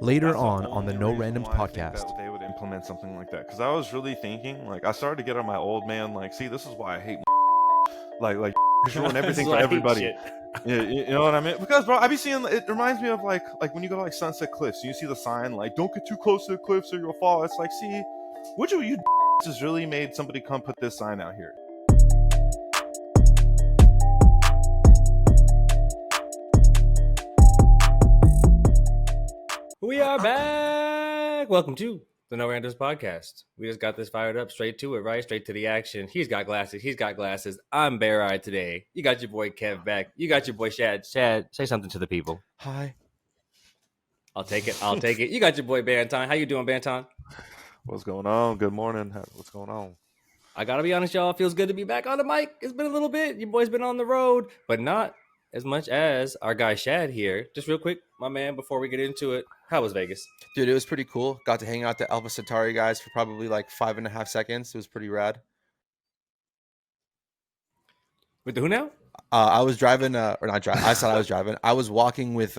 Later That's the on the only No reason Randoms why I think podcast. that they would implement something like that. Because I was really thinking, like, I started to get on my old man, like, see, this is why I hate, like, just ruin This everything is for why I hate everybody. shit. Yeah, you know what I mean? Because, bro, I be seeing. It reminds me of like when you go to like Sunset Cliffs, you see the sign like "Don't get too close to the cliffs or you'll fall." It's like, see, would you just really made somebody come put this sign out here? We are back. Welcome to the No Randoms podcast. We just got this fired up, straight to it, right? Straight to the action. He's got glasses. He's got glasses. I'm bare-eyed today. You got your boy Kev back. You got your boy Shad. Shad, say something to the people. Hi. I'll take it. I'll take it. You got your boy Banton. How you doing, Banton? What's going on? Good morning. What's going on? I gotta be honest, y'all. It feels good to be back on the mic. It's been a little bit. Your boy's been on the road, but not as much as our guy Shad here. Just real quick, my man, before we get into it, how was Vegas? Dude, it was pretty cool. Got to hang out the Alpha Centauri guys for probably like 5.5 seconds. It was pretty rad. With the who now? I was driving, or not driving. I thought I was driving. I was walking with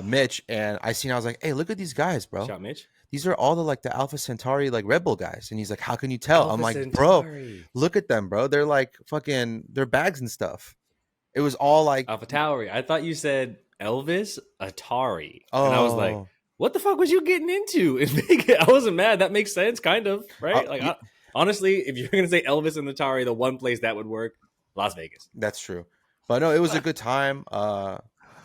Mitch, and I was like, "Hey, look at these guys, bro. Shout Mitch. These are all the Alpha Centauri like Red Bull guys." And he's like, "How can you tell?" I'm like, Centauri. "Bro, look at them, bro. They're like fucking, they're bags and stuff." It was all like Alpha Tauri. I thought you said Elvis Atari. Oh, and I was like, what the fuck was you getting into in Vegas? I wasn't mad. That makes sense, kind of, right? Honestly, if you're going to say Elvis and Atari, the one place that would work, Las Vegas. That's true. But no, it was a good time.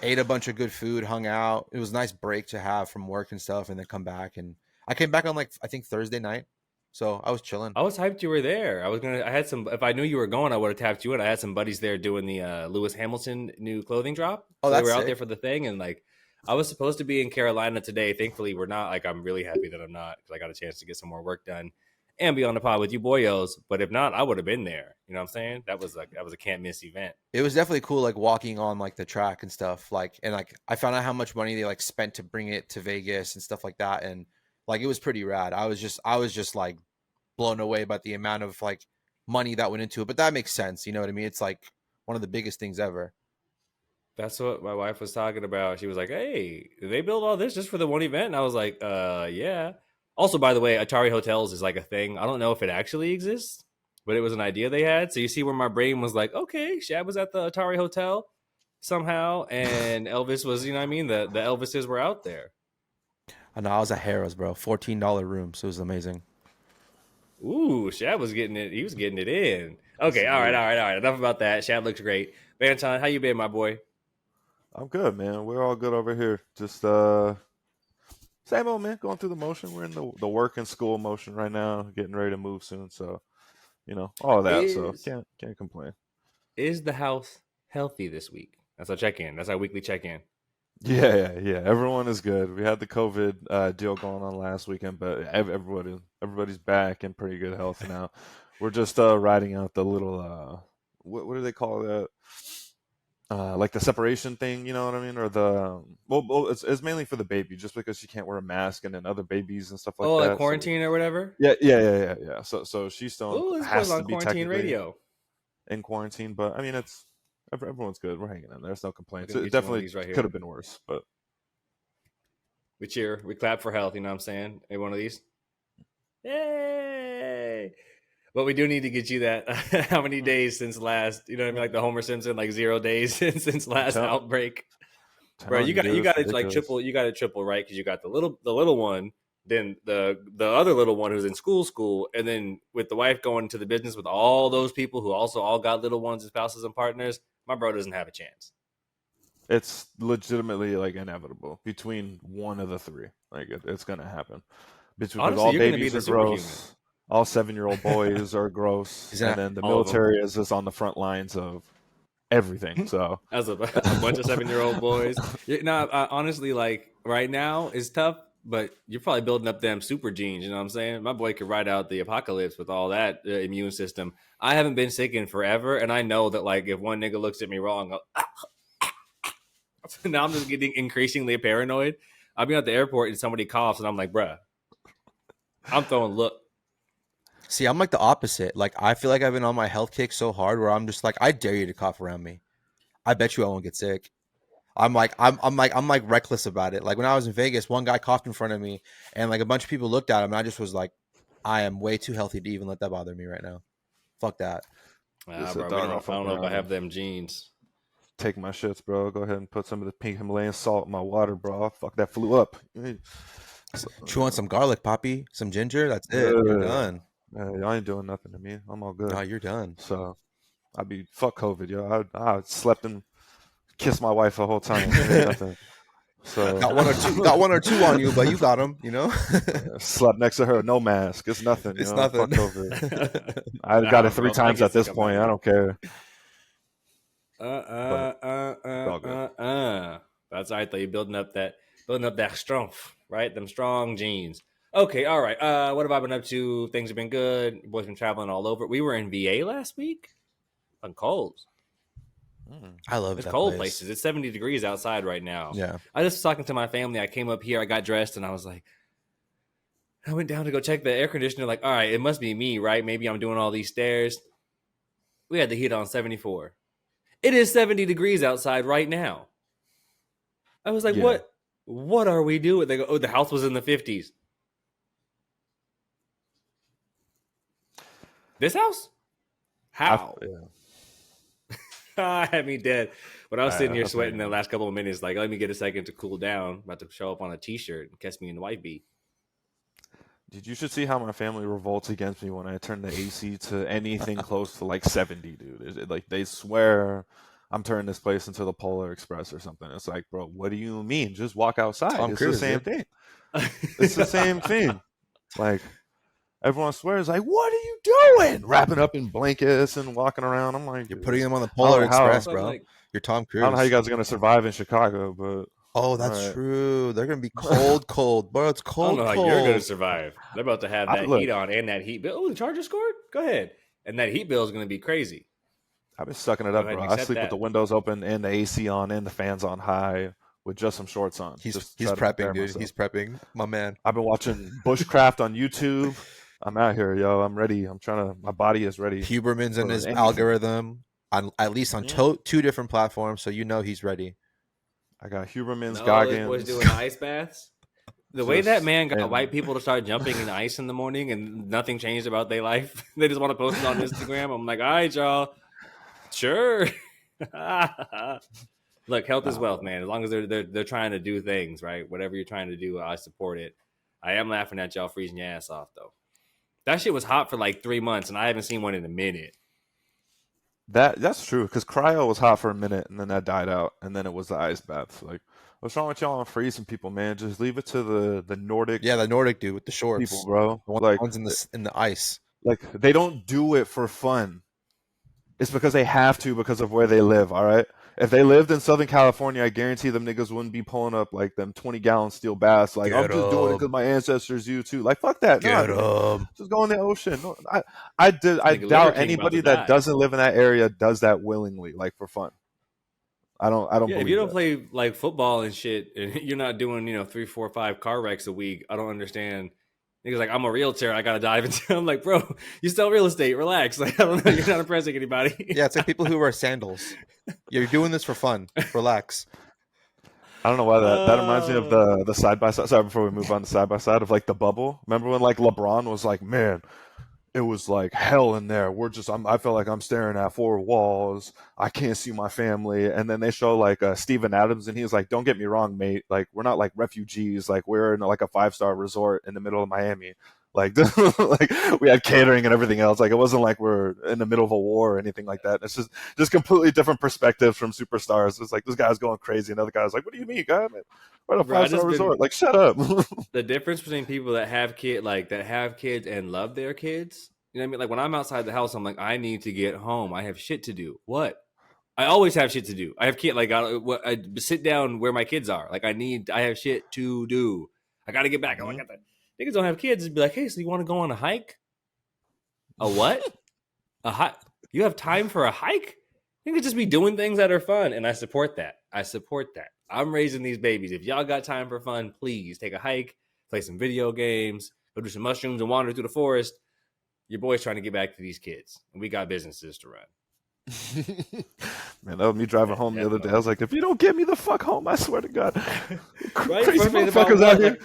Ate a bunch of good food, hung out. It was a nice break to have from work and stuff, and then come back. And I came back on like I think Thursday night, so I was chilling. I was hyped you were there. I had some. If I knew you were going, I would have tapped you in. I had some buddies there doing the Lewis Hamilton new clothing drop. Oh, so they that's were out sick. there for the thing, and like I was supposed to be in Carolina today. Thankfully, we're not. Like I'm really happy that I'm not because I got a chance to get some more work done and be on the pod with you boyos. But if not, I would have been there. You know what I'm saying? That was a can't miss event. It was definitely cool, like walking on like the track and stuff. Like, and like I found out how much money they like spent to bring it to Vegas and stuff like that, and like it was pretty rad. I was just like blown away by the amount of like money that went into it. But that makes sense, you know what I mean? It's like one of the biggest things ever. That's what my wife was talking about. She was like, "Hey, did they build all this just for the one event?" And I was like, yeah." Also, by the way, Atari Hotels is like a thing. I don't know if it actually exists, but it was an idea they had. So you see where my brain was like, okay, Shad was at the Atari Hotel somehow, and Elvis was, you know what I mean? The Elvises were out there. I know I was at Harrah's, bro. $14 room, so it was amazing. Ooh, Shad was getting it. He was getting it in. Okay, all right. Enough about that. Shad looks great. Banton, how you been, my boy? I'm good, man. We're all good over here. Just same old, man. Going through the motion. We're in the work and school motion right now. Getting ready to move soon, so all of that. So can't complain. Is the house healthy this week? That's our check-in. That's our weekly check-in. Yeah. Everyone is good. We had the COVID deal going on last weekend, but everybody's back in pretty good health now. We're just riding out the little what do they call that? Like the separation thing, you know what I mean? Or the well, it's mainly for the baby, just because she can't wear a mask, and then other babies and stuff like that. Like quarantine or whatever. Yeah. So she still has to be quarantine radio in quarantine, but I mean everyone's good. We're hanging in there. There's no complaints. It Right definitely could have been worse, but we cheer, we clap for health. You know what I'm saying? Any one of these? Yay! But we do need to get you that. How many days since last? You know what I mean? Like the Homer Simpson, like 0 days since last outbreak. Bro, you got it like triple. You got it triple, right? Because you got the little one, then the other little one who's in school, and then with the wife going to the business with all those people who also all got little ones and spouses and partners. My bro doesn't have a chance. It's legitimately like inevitable between one of the three. Like it's gonna happen. Because honestly, all you're babies are gross. All 7-year-old boys are gross, and then the military is just on the front lines of everything. So as a bunch of 7-year-old boys. Honestly, like right now is tough, but you're probably building up them super genes. You know what I'm saying? My boy could ride out the apocalypse with all that immune system. I haven't been sick in forever, and I know that like if one nigga looks at me wrong, now I'm just getting increasingly paranoid. I'll be at the airport and somebody coughs, and I'm like, bruh, I'm throwing look. See, I'm like the opposite. Like, I feel like I've been on my health kick so hard where I'm just like, I dare you to cough around me. I bet you I won't get sick. I'm like reckless about it. Like when I was in Vegas, one guy coughed in front of me, and like a bunch of people looked at him, and I just was like, I am way too healthy to even let that bother me right now. Fuck that. Bro, I don't know if I have them genes. Take my shits, bro. Go ahead and put some of the pink Himalayan salt in my water, bro. Fuck, that flew up. Chew on some garlic, Poppy, some ginger. That's it. You're done. Y'all ain't doing nothing to me. I'm all good. No, you're done. So I'd be fuck COVID, yo. I slept and kissed my wife the whole time. Nothing. So got one or two on you, but you got them. You know. Slept next to her, no mask. It's nothing. It's nothing. Fuck COVID. I got it 3 times at this point. I don't care. That's right though. You're building up that strength, right? Them strong genes. Okay, all right. What have I been up to? Things have been good. Your boy's been traveling all over. We were in VA last week. On cold. I love it's that cold place. places. It's 70 degrees outside right now. Yeah. I just was talking to my family. I came up here. I got dressed, and I was like, I went down to go check the air conditioner. Like, all right, it must be me, right? Maybe I'm doing all these stairs. We had the heat on 74. It is 70 degrees outside right now. I was like, what are we doing? They go, oh, the house was in the 50s. This house? How? I had me dead. When I was sitting here sweating the last couple of minutes, like, let me get a second to cool down. About to show up on a t-shirt and catch me in the white beat. Dude, you should see how my family revolts against me when I turn the AC to anything close to like 70, dude. Like they swear I'm turning this place into the Polar Express or something. It's like, bro, what do you mean? Just walk outside. It's the same thing. It's the same thing. Like everyone swears, like, what are you doing? Wrapping up in blankets and walking around. I'm like, you're putting them on the Polar Express, bro. Like, you're Tom Cruise. I don't know how you guys are gonna survive in Chicago, but oh, that's true. They're gonna be cold, bro. It's cold. I don't know how you're gonna survive. They're about to have that heat on and that heat bill. Oh, the Chargers scored. Go ahead, and that heat bill is gonna be crazy. I've been sucking it up, bro. I sleep with the windows open and the AC on and the fans on high with just some shorts on. He's prepping, dude. He's prepping, my man. I've been watching bushcraft on YouTube. I'm out here, yo. I'm ready. My body is ready. Huberman's in his algorithm, at least on 2 different platforms, so you know he's ready. I got Huberman's, Goggins. Boys doing ice baths. The way that man got white people to start jumping in ice in the morning and nothing changed about their life. They just want to post it on Instagram. I'm like, all right, y'all. Sure. Look, health is wealth, man. As long as they're trying to do things, right? Whatever you're trying to do, I support it. I am laughing at y'all freezing your ass off, though. That shit was hot for like 3 months, and I haven't seen one in a minute. That's true, because cryo was hot for a minute, and then that died out, and then it was the ice baths. Like, what's wrong with y'all on freezing people, man? Just leave it to the Nordic. Yeah, the Nordic dude with the shorts, people, bro. The ones in the ice. Like, they don't do it for fun. It's because they have to because of where they live, all right? If they lived in Southern California, I guarantee them niggas wouldn't be pulling up like them 20-gallon steel baths. Like, I'm just doing it because my ancestors do too. Like, fuck that. Just go in the ocean. No, I doubt anybody that doesn't live in that area does that willingly, like for fun. I don't believe if you don't that. play like football and shit, and you're not doing 3, 4, 5 car wrecks a week, I don't understand. Niggas like, I'm a realtor. I gotta dive into. I'm like, bro, you sell real estate. Relax. Like, I don't know. You're not impressing anybody. Yeah, it's like people who wear sandals. You're doing this for fun. Relax. I don't know why that reminds me of the side by side. Sorry, before we move on to side by side of like the bubble. Remember when like LeBron was like, man, it was like hell in there. I feel like I'm staring at 4 walls. I can't see my family. And then they show like Steven Adams, and he's like, don't get me wrong, mate. Like, we're not like refugees. Like, we're in like a 5-star resort in the middle of Miami. Like, like we had catering and everything else. Like, it wasn't like we're in the middle of a war or anything like that. It's just completely different perspectives from superstars. It's like, this guy's going crazy. Another guy's like, what do you mean, guy? We're at a 5-star resort. Like, shut up. The difference between people that have kids and love their kids. You know what I mean? Like, when I'm outside the house, I'm like, I need to get home. I have shit to do. What? I always have shit to do. I have kids. Like, I sit down where my kids are. Like, I have shit to do. I got to get back. I'm like, niggas don't have kids. It'd be like, hey, so you want to go on a hike? A what? A hike? You have time for a hike? You could just be doing things that are fun, and I support that. I'm raising these babies. If y'all got time for fun, please take a hike, play some video games, go do some mushrooms and wander through the forest. Your boy's trying to get back to these kids, and we got businesses to run. Man, that was me driving home the other day. I was like, if you don't get me the fuck home, I swear to God. Right? Crazy motherfuckers out here.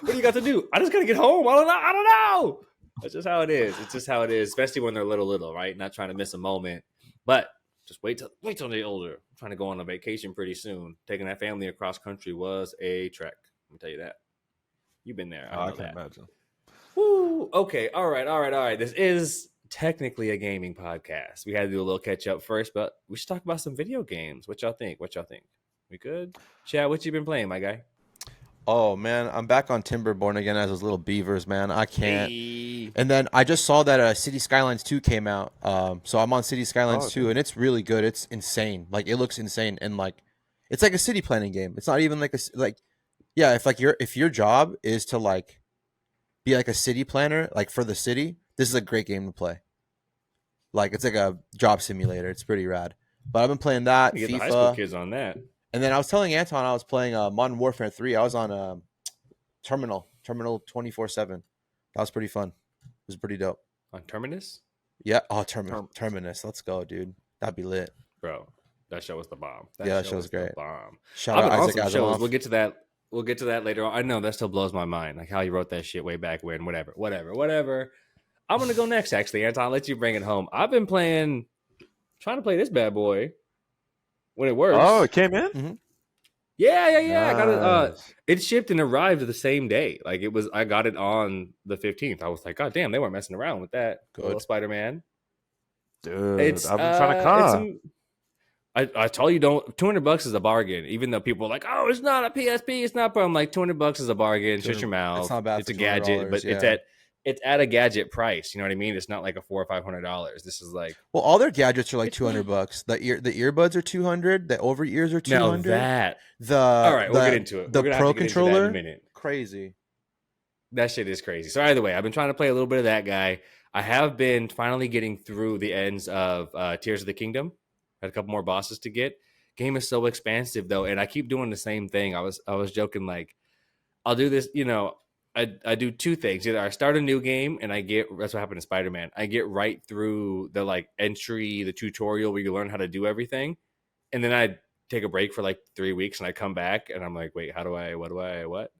What do you got to do? I just got to get home. I don't know. That's just how it is. It's just how it is, especially when they're little, right? Not trying to miss a moment. But just wait till they're older. I'm trying to go on a vacation pretty soon. Taking that family across country was a trek. Let me tell you that. You've been there. I can imagine. Woo. Okay. All right. This is technically a gaming podcast. We had to do a little catch up first, but we should talk about some video games. What y'all think? We good? Chad, what you been playing, my guy? Oh man, I'm back on Timberborn again as those little beavers, man. I can't. Hey. And then I just saw that City Skylines 2 came out. So I'm on City Skylines 2, and it's really good. It's insane. Like it looks insane, and like it's like a city planning game. It's not even like if your job is to like be like a city planner, like for the city, this is a great game to play. Like it's like a job simulator. It's pretty rad. But I've been playing that. Get FIFA. The high school kids on that. And then I was telling Anton I was playing Modern Warfare 3. I was on Terminal 24/7. That was pretty fun. It was pretty dope. On Terminus? Yeah. Oh, Terminus. Let's go, dude. That'd be lit. Bro, that show was the bomb. That show was great. Bomb. Shout out Isaac Asimov. We'll get to that. We'll get to that later on. I know that still blows my mind, like how you wrote that shit way back when. Whatever. I'm gonna go next, actually, Anton. I'll let you bring it home. I've been trying to play this bad boy when it works. Oh, it came in? Mm-hmm. Yeah. Nice. I got it. It shipped and arrived the same day. Like it was. I got it on the 15th. I was like, God damn, they weren't messing around with that. Good. Little Spider-Man. Dude, I've been trying to con. I told you $200 is a bargain, even though people are like, oh, it's not a PSP, it's not. But I'm like, $200 is a bargain. Shut your mouth. It's not bad. It's a gadget, but yeah. it's at a gadget price. You know what I mean? It's not like a $400 or $500. This is like, well, all their gadgets are like $200. The earbuds are $200. The over ears are $200. All right, we'll get into it. The Pro controller, in a minute. Crazy. That shit is crazy. So either way, I've been trying to play a little bit of that guy. I have been finally getting through the ends of Tears of the Kingdom. Had a couple more bosses to get. Game is so expansive though, and I keep doing the same thing. I was joking, like I'll do this, I do two things. Either I start a new game and that's what happened to Spider-Man. I get right through the like entry, the tutorial where you learn how to do everything. And then I take a break for like 3 weeks and I come back and I'm like, wait, what?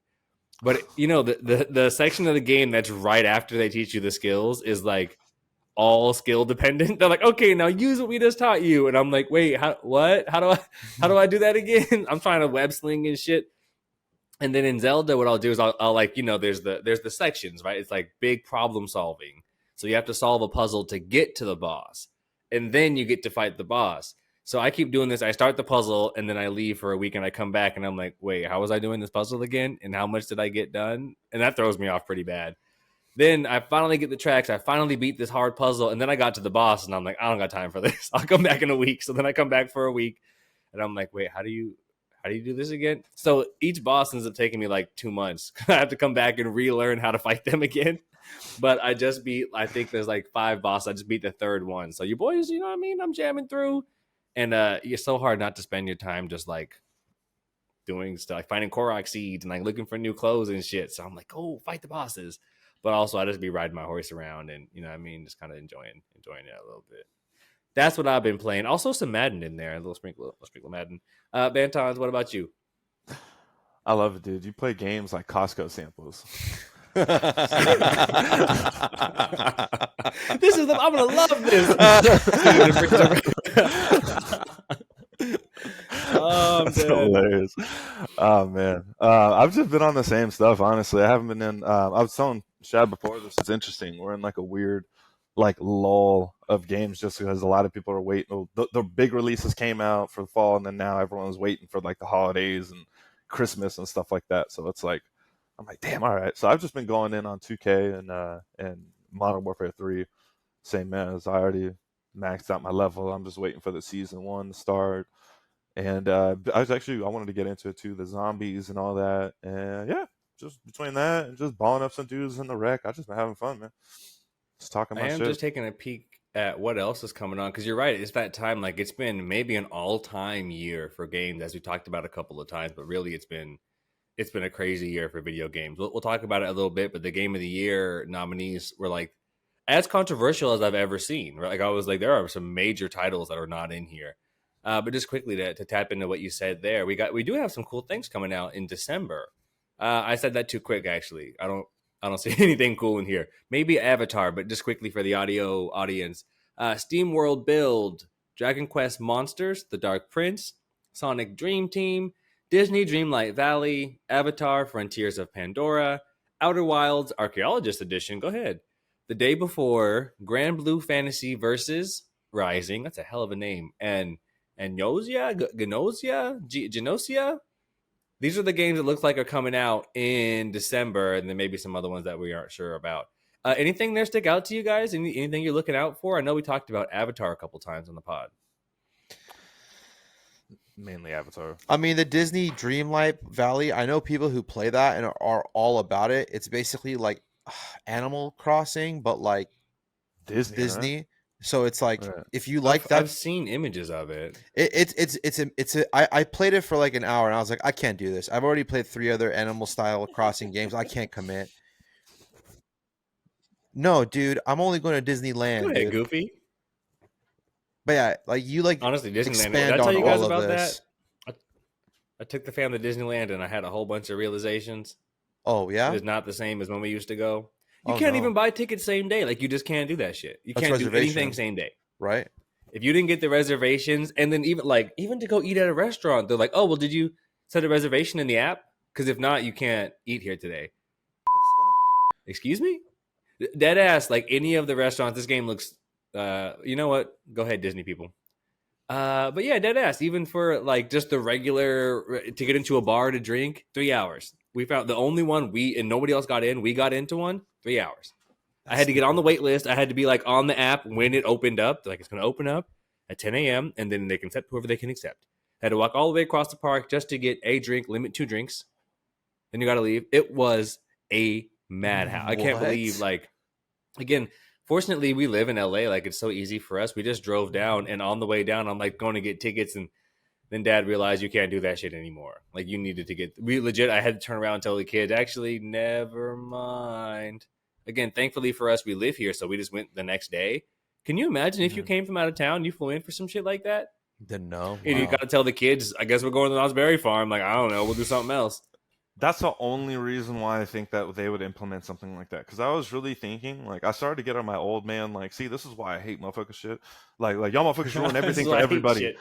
But the section of the game that's right after they teach you the skills is like all skill dependent. They're like, okay, now use what we just taught you. And I'm like, wait, what? How do I do that again? I'm trying to web sling and shit. And then in Zelda, what I'll do is I'll like, there's the sections, right? It's like big problem solving. So you have to solve a puzzle to get to the boss. And then you get to fight the boss. So I keep doing this. I start the puzzle and then I leave for a week and I come back and I'm like, wait, how was I doing this puzzle again? And how much did I get done? And that throws me off pretty bad. Then I finally get the tracks. I finally beat this hard puzzle. And then I got to the boss and I'm like, I don't got time for this. I'll come back in a week. So then I come back for a week and I'm like, wait, how do you do this again? So each boss ends up taking me like 2 months. I have to come back and relearn how to fight them again. But I think there's like 5 bosses. I just beat the third one. So you boys, you know what I mean? I'm jamming through. And it's so hard not to spend your time just like doing stuff, like finding Korok seeds and like looking for new clothes and shit. So I'm like, oh, fight the bosses. But also I just be riding my horse around and, you know what I mean? Just kind of enjoying it a little bit. That's what I've been playing. Also some Madden in there, a little sprinkle Madden. Bantons, what about you? I love it, dude. You play games like Costco samples. I'm gonna love this. Oh, that's hilarious. Oh man, I've just been on the same stuff. Honestly, I haven't been in. I was telling Shad before, this is interesting. We're in like a weird like lull of games just because a lot of people are waiting. The big releases came out for the fall, and then now everyone's waiting for like the holidays and Christmas and stuff like that. So it's like, I'm like, damn, all right. So I've just been going in on 2K and Modern Warfare 3. Same as I already maxed out my level. I'm just waiting for the season 1 to start. And I wanted to get into it too, the zombies and all that. And yeah, just between that and just balling up some dudes in the wreck, I've just been having fun, man. Just talking my shit. I am just taking a peek at what else is coming on, because you're right. It's that time. Like it's been maybe an all-time year for games, as we talked about a couple of times. But really, it's been a crazy year for video games. We'll talk about it a little bit. But the Game of the Year nominees were like as controversial as I've ever seen. Right? Like I was like, there are some major titles that are not in here. But just quickly to tap into what you said there, we do have some cool things coming out in December. I said that too quick, actually. I don't see anything cool in here. Maybe Avatar, but just quickly for the audio audience. Steam World Build, Dragon Quest Monsters, The Dark Prince, Sonic Dream Team, Disney Dreamlight Valley, Avatar Frontiers of Pandora, Outer Wilds Archaeologist Edition. Go ahead. The day before, Grand Blue Fantasy versus Rising. That's a hell of a name. And Genosia. These are the games that look like are coming out in December, and then maybe some other ones that we aren't sure about. Anything there stick out to you guys? Anything you're looking out for? I know we talked about Avatar a couple times on the pod. Mainly Avatar. I mean, the Disney Dreamlight Valley, I know people who play that and are all about it. It's basically like Animal Crossing, but like Disney. Right? So it's like if you like that, I've seen images of it. I played it for like an hour and I was like, I can't do this. I've already played 3 other Animal Style Crossing games. I can't commit. No, dude, I'm only going to Disneyland. Go ahead, dude. Goofy. But yeah, like you like honestly Disneyland. Expand Did I tell you guys all about this. that? I took the family to Disneyland and I had a whole bunch of realizations. Oh yeah, it is not the same as when we used to go. You can't even buy tickets same day. Like you just can't do that shit. You can't do anything same day. Right. If you didn't get the reservations, and then even to go eat at a restaurant, they're like, "Oh, well, did you set a reservation in the app? Because if not, you can't eat here today." Excuse me? Dead ass. Like any of the restaurants, this game looks. You know what? Go ahead, Disney people. But yeah, dead ass. Even for like just the regular to get into a bar to drink, 3 hours. We found the only one and nobody else got in. We got into one, 3 hours. I had to get on the wait list. I had to be like on the app when it opened up. Like it's going to open up at 10 a.m. and then they can accept whoever they can accept. I had to walk all the way across the park just to get a drink, limit 2 drinks. Then you got to leave. It was a madhouse. I can't believe again, fortunately we live in LA. Like it's so easy for us. We just drove down and on the way down, I'm like going to get tickets and then Dad realized you can't do that shit anymore. Like you needed to I had to turn around and tell the kids, actually, never mind. Again, thankfully for us, we live here, so we just went the next day. Can you imagine if you came from out of town, you flew in for some shit like that? Then no. And you got to tell the kids, I guess we're going to the Knott's Berry Farm. Like, I don't know, we'll do something else. That's the only reason why I think that they would implement something like that. Because I was really thinking, like, I started to get on my old man, like, see, this is why I hate motherfucker shit. Like y'all motherfuckers ruin everything for everybody.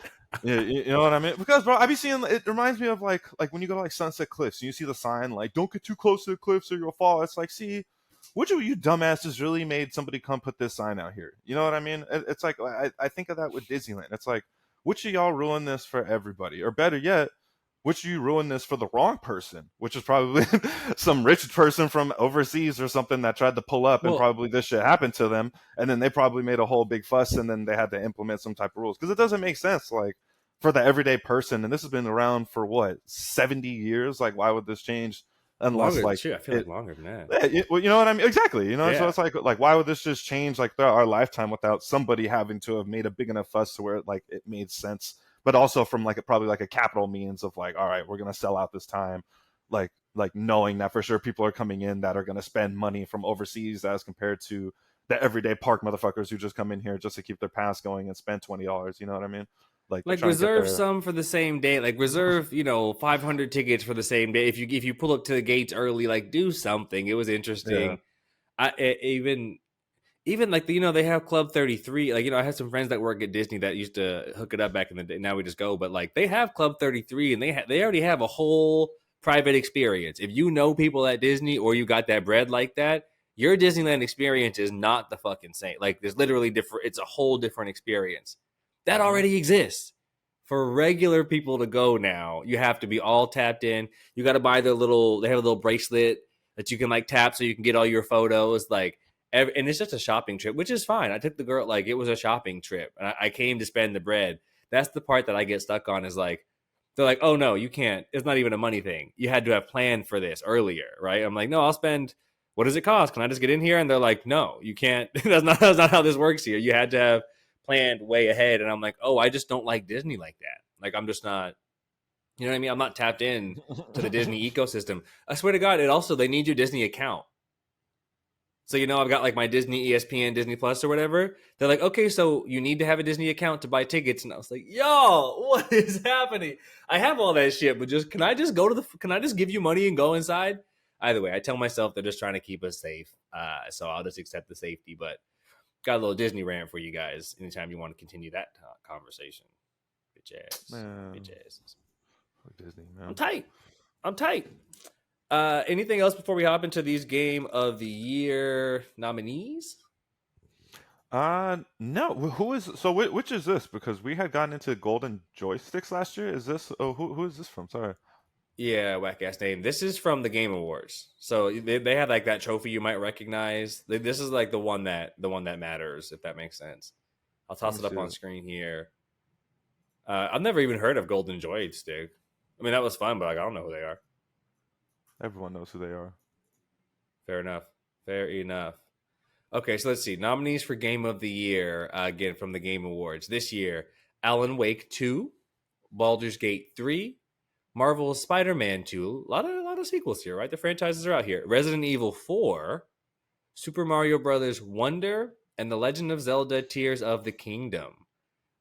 Yeah, you know what I mean? Because, bro, I be seeing, it reminds me of, like when you go to, like, Sunset Cliffs, and you see the sign, like, don't get too close to the cliffs or you'll fall. It's like, see, which of you dumbasses really made somebody come put this sign out here? You know what I mean? It's like, I think of that with Disneyland. It's like, which of y'all ruin this for everybody? Or better yet, which of you ruin this for the wrong person? Which is probably some rich person from overseas or something that tried to pull up and probably this shit happened to them. And then they probably made a whole big fuss and then they had to implement some type of rules. Because it doesn't make sense, like, for the everyday person. And this has been around for, what, 70 years? Like, why would this change? Unless longer, like I feel like longer than that. Well, you know what I mean? Exactly. You know, so it's like why would this just change like throughout our lifetime without somebody having to have made a big enough fuss to where like it made sense, but also from like probably like a capital means of like, all right, we're gonna sell out this time, like knowing that for sure people are coming in that are gonna spend money from overseas as compared to the everyday park motherfuckers who just come in here just to keep their pass going and spend $20. You know what I mean? Like reserve some for the same day. Like reserve, 500 tickets for the same day. If you pull up to the gates early, like do something. It was interesting. Yeah. Even like they have Club 33. Like I had some friends that work at Disney that used to hook it up back in the day. Now we just go, but like they have Club 33 and they already have a whole private experience. If you know people at Disney or you got that bread like that, your Disneyland experience is not the fucking same. Like there's literally different. It's a whole different experience. That already exists. For regular people to go now, you have to be all tapped in. You got to buy they have a little bracelet that you can like tap so you can get all your photos. Like, and it's just a shopping trip, which is fine. I took the girl, like it was a shopping trip. And I came to spend the bread. That's the part that I get stuck on is like, they're like, oh no, you can't. It's not even a money thing. You had to have planned for this earlier, right? I'm like, no, I'll spend, what does it cost? Can I just get in here? And they're like, no, you can't. That's not how this works here. You had to have planned way ahead. And I'm like, oh, I just don't like Disney like that. Like I'm just not, you know what I mean? I'm not tapped in to the Disney ecosystem. I swear to God, they need your Disney account. So I've got like my Disney, ESPN, Disney Plus or whatever. They're like, okay, so you need to have a Disney account to buy tickets, and I was like, yo, what is happening? I have all that shit, but can I just give you money and go inside? Either way, I tell myself they're just trying to keep us safe, so I'll just accept the safety. But got a little Disney rant for you guys. Anytime you want to continue that conversation, bitch ass, bitch asses. Disney, man. I'm tight. Anything else before we hop into these Game of the Year nominees? No. Who is so? Which is this? Because we had gotten into golden joysticks last year. Is this? Oh, who is this from? Sorry. Yeah, whack ass name. This is from the Game Awards. So they had like that trophy you might recognize. This is like the one that matters, if that makes sense. I'll toss it up on screen here. I've never even heard of Golden Joystick. I mean, that was fun, but I don't know who they are. Everyone knows who they are. Fair enough. Okay, so let's see. Nominees for Game of the Year, again, from the Game Awards. This year, Alan Wake 2, Baldur's Gate 3, Marvel's Spider-Man 2. A lot of sequels here, right? The franchises are out here. Resident Evil 4, Super Mario Brothers Wonder, and The Legend of Zelda Tears of the Kingdom.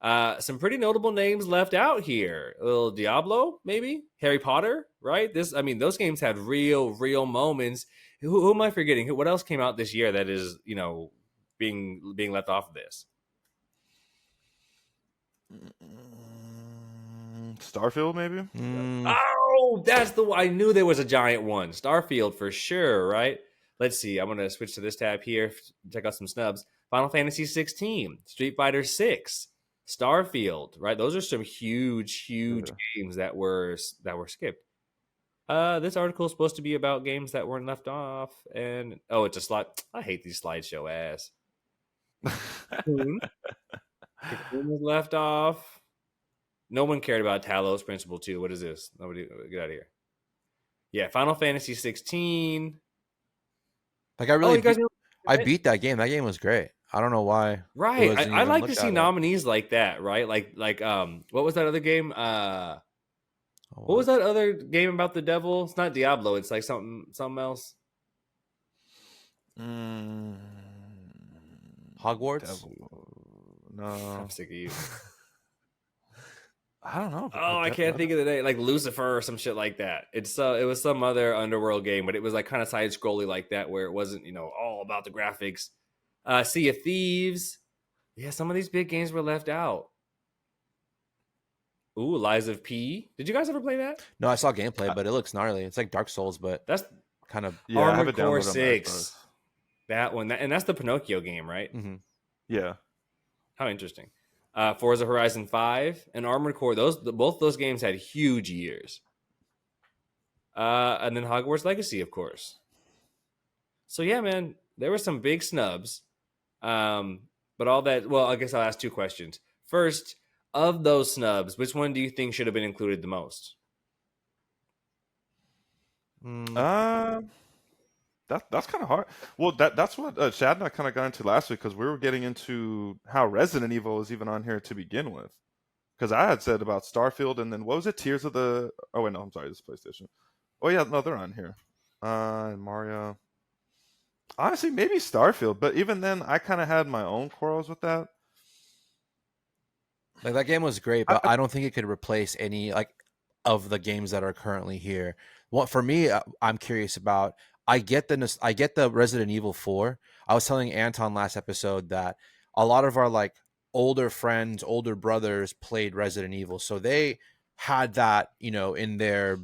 Some pretty notable names left out here. A little Diablo, maybe Harry Potter, right? Those games had real moments. Who am I forgetting? What else came out this year that is, being left off of this? Starfield, maybe. Oh, that's the one. I knew there was a giant one. Starfield for sure, right? Let's see. I'm gonna switch to this tab here. Check out some snubs. Final Fantasy 16, Street Fighter 6. Starfield, right? Those are some huge games that were skipped. This article is supposed to be about games that weren't left off, and it's a slide. I hate these slideshow ass. Cocoon was left off. No one cared about Talos Principle 2. What is this? Nobody, get out of here. Yeah, Final Fantasy 16. Like I beat that game. That game was great. I don't know why. Right. I like to see nominees like that, right? Like what was that other game? What was that other game about the devil? It's not Diablo, it's like something else. Hogwarts? Devil. No. I'm sick of you. I don't know. I can't think of the name. Like Lucifer or some shit like that. It was some other underworld game, but it was like kind of side scrolly like that, where it wasn't, all about the graphics. Sea of Thieves. Yeah, some of these big games were left out. Ooh, Lies of P. Did you guys ever play that? No, I saw gameplay, but it looks gnarly. It's like Dark Souls, but that's kind of Armored Core 6. That one, and that's the Pinocchio game, right? Mm-hmm. Yeah. How interesting. Forza Horizon 5 and Armored Core. Both those games had huge years. And then Hogwarts Legacy, of course. So yeah, man, there were some big snubs. But all that. Well, I guess I'll ask two questions. First, of those snubs, which one do you think should have been included the most? That's kind of hard. Well, that's what Shad and I kind of got into last week, because we were getting into how Resident Evil is even on here to begin with. Because I had said about Starfield, and then what was it? Tears of the... Oh, wait, no, I'm sorry. This is PlayStation. Oh, yeah, no, they're on here. And Mario. Honestly, maybe Starfield, but even then, I kind of had my own quarrels with that. Like, that game was great, but I don't think it could replace any of the games that are currently here. What for me, I'm curious about. I get the Resident Evil 4. I was telling Anton last episode that a lot of our older friends, older brothers played Resident Evil, so they had that in their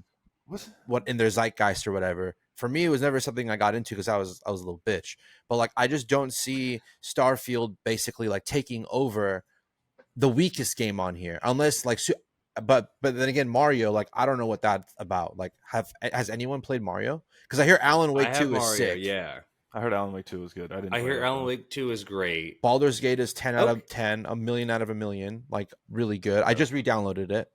in their zeitgeist or whatever. For me, it was never something I got into because I was a little bitch. But I just don't see Starfield basically taking over the weakest game on here, unless but then again, Mario, I don't know what that's about. Has anyone played Mario? Because I hear Alan Wake 2 is sick. Yeah, I heard Alan Wake 2 was good. I hear Alan Wake 2 is great. Baldur's Gate is 10 out of 10, a million out of a million, really good. I just re-downloaded it.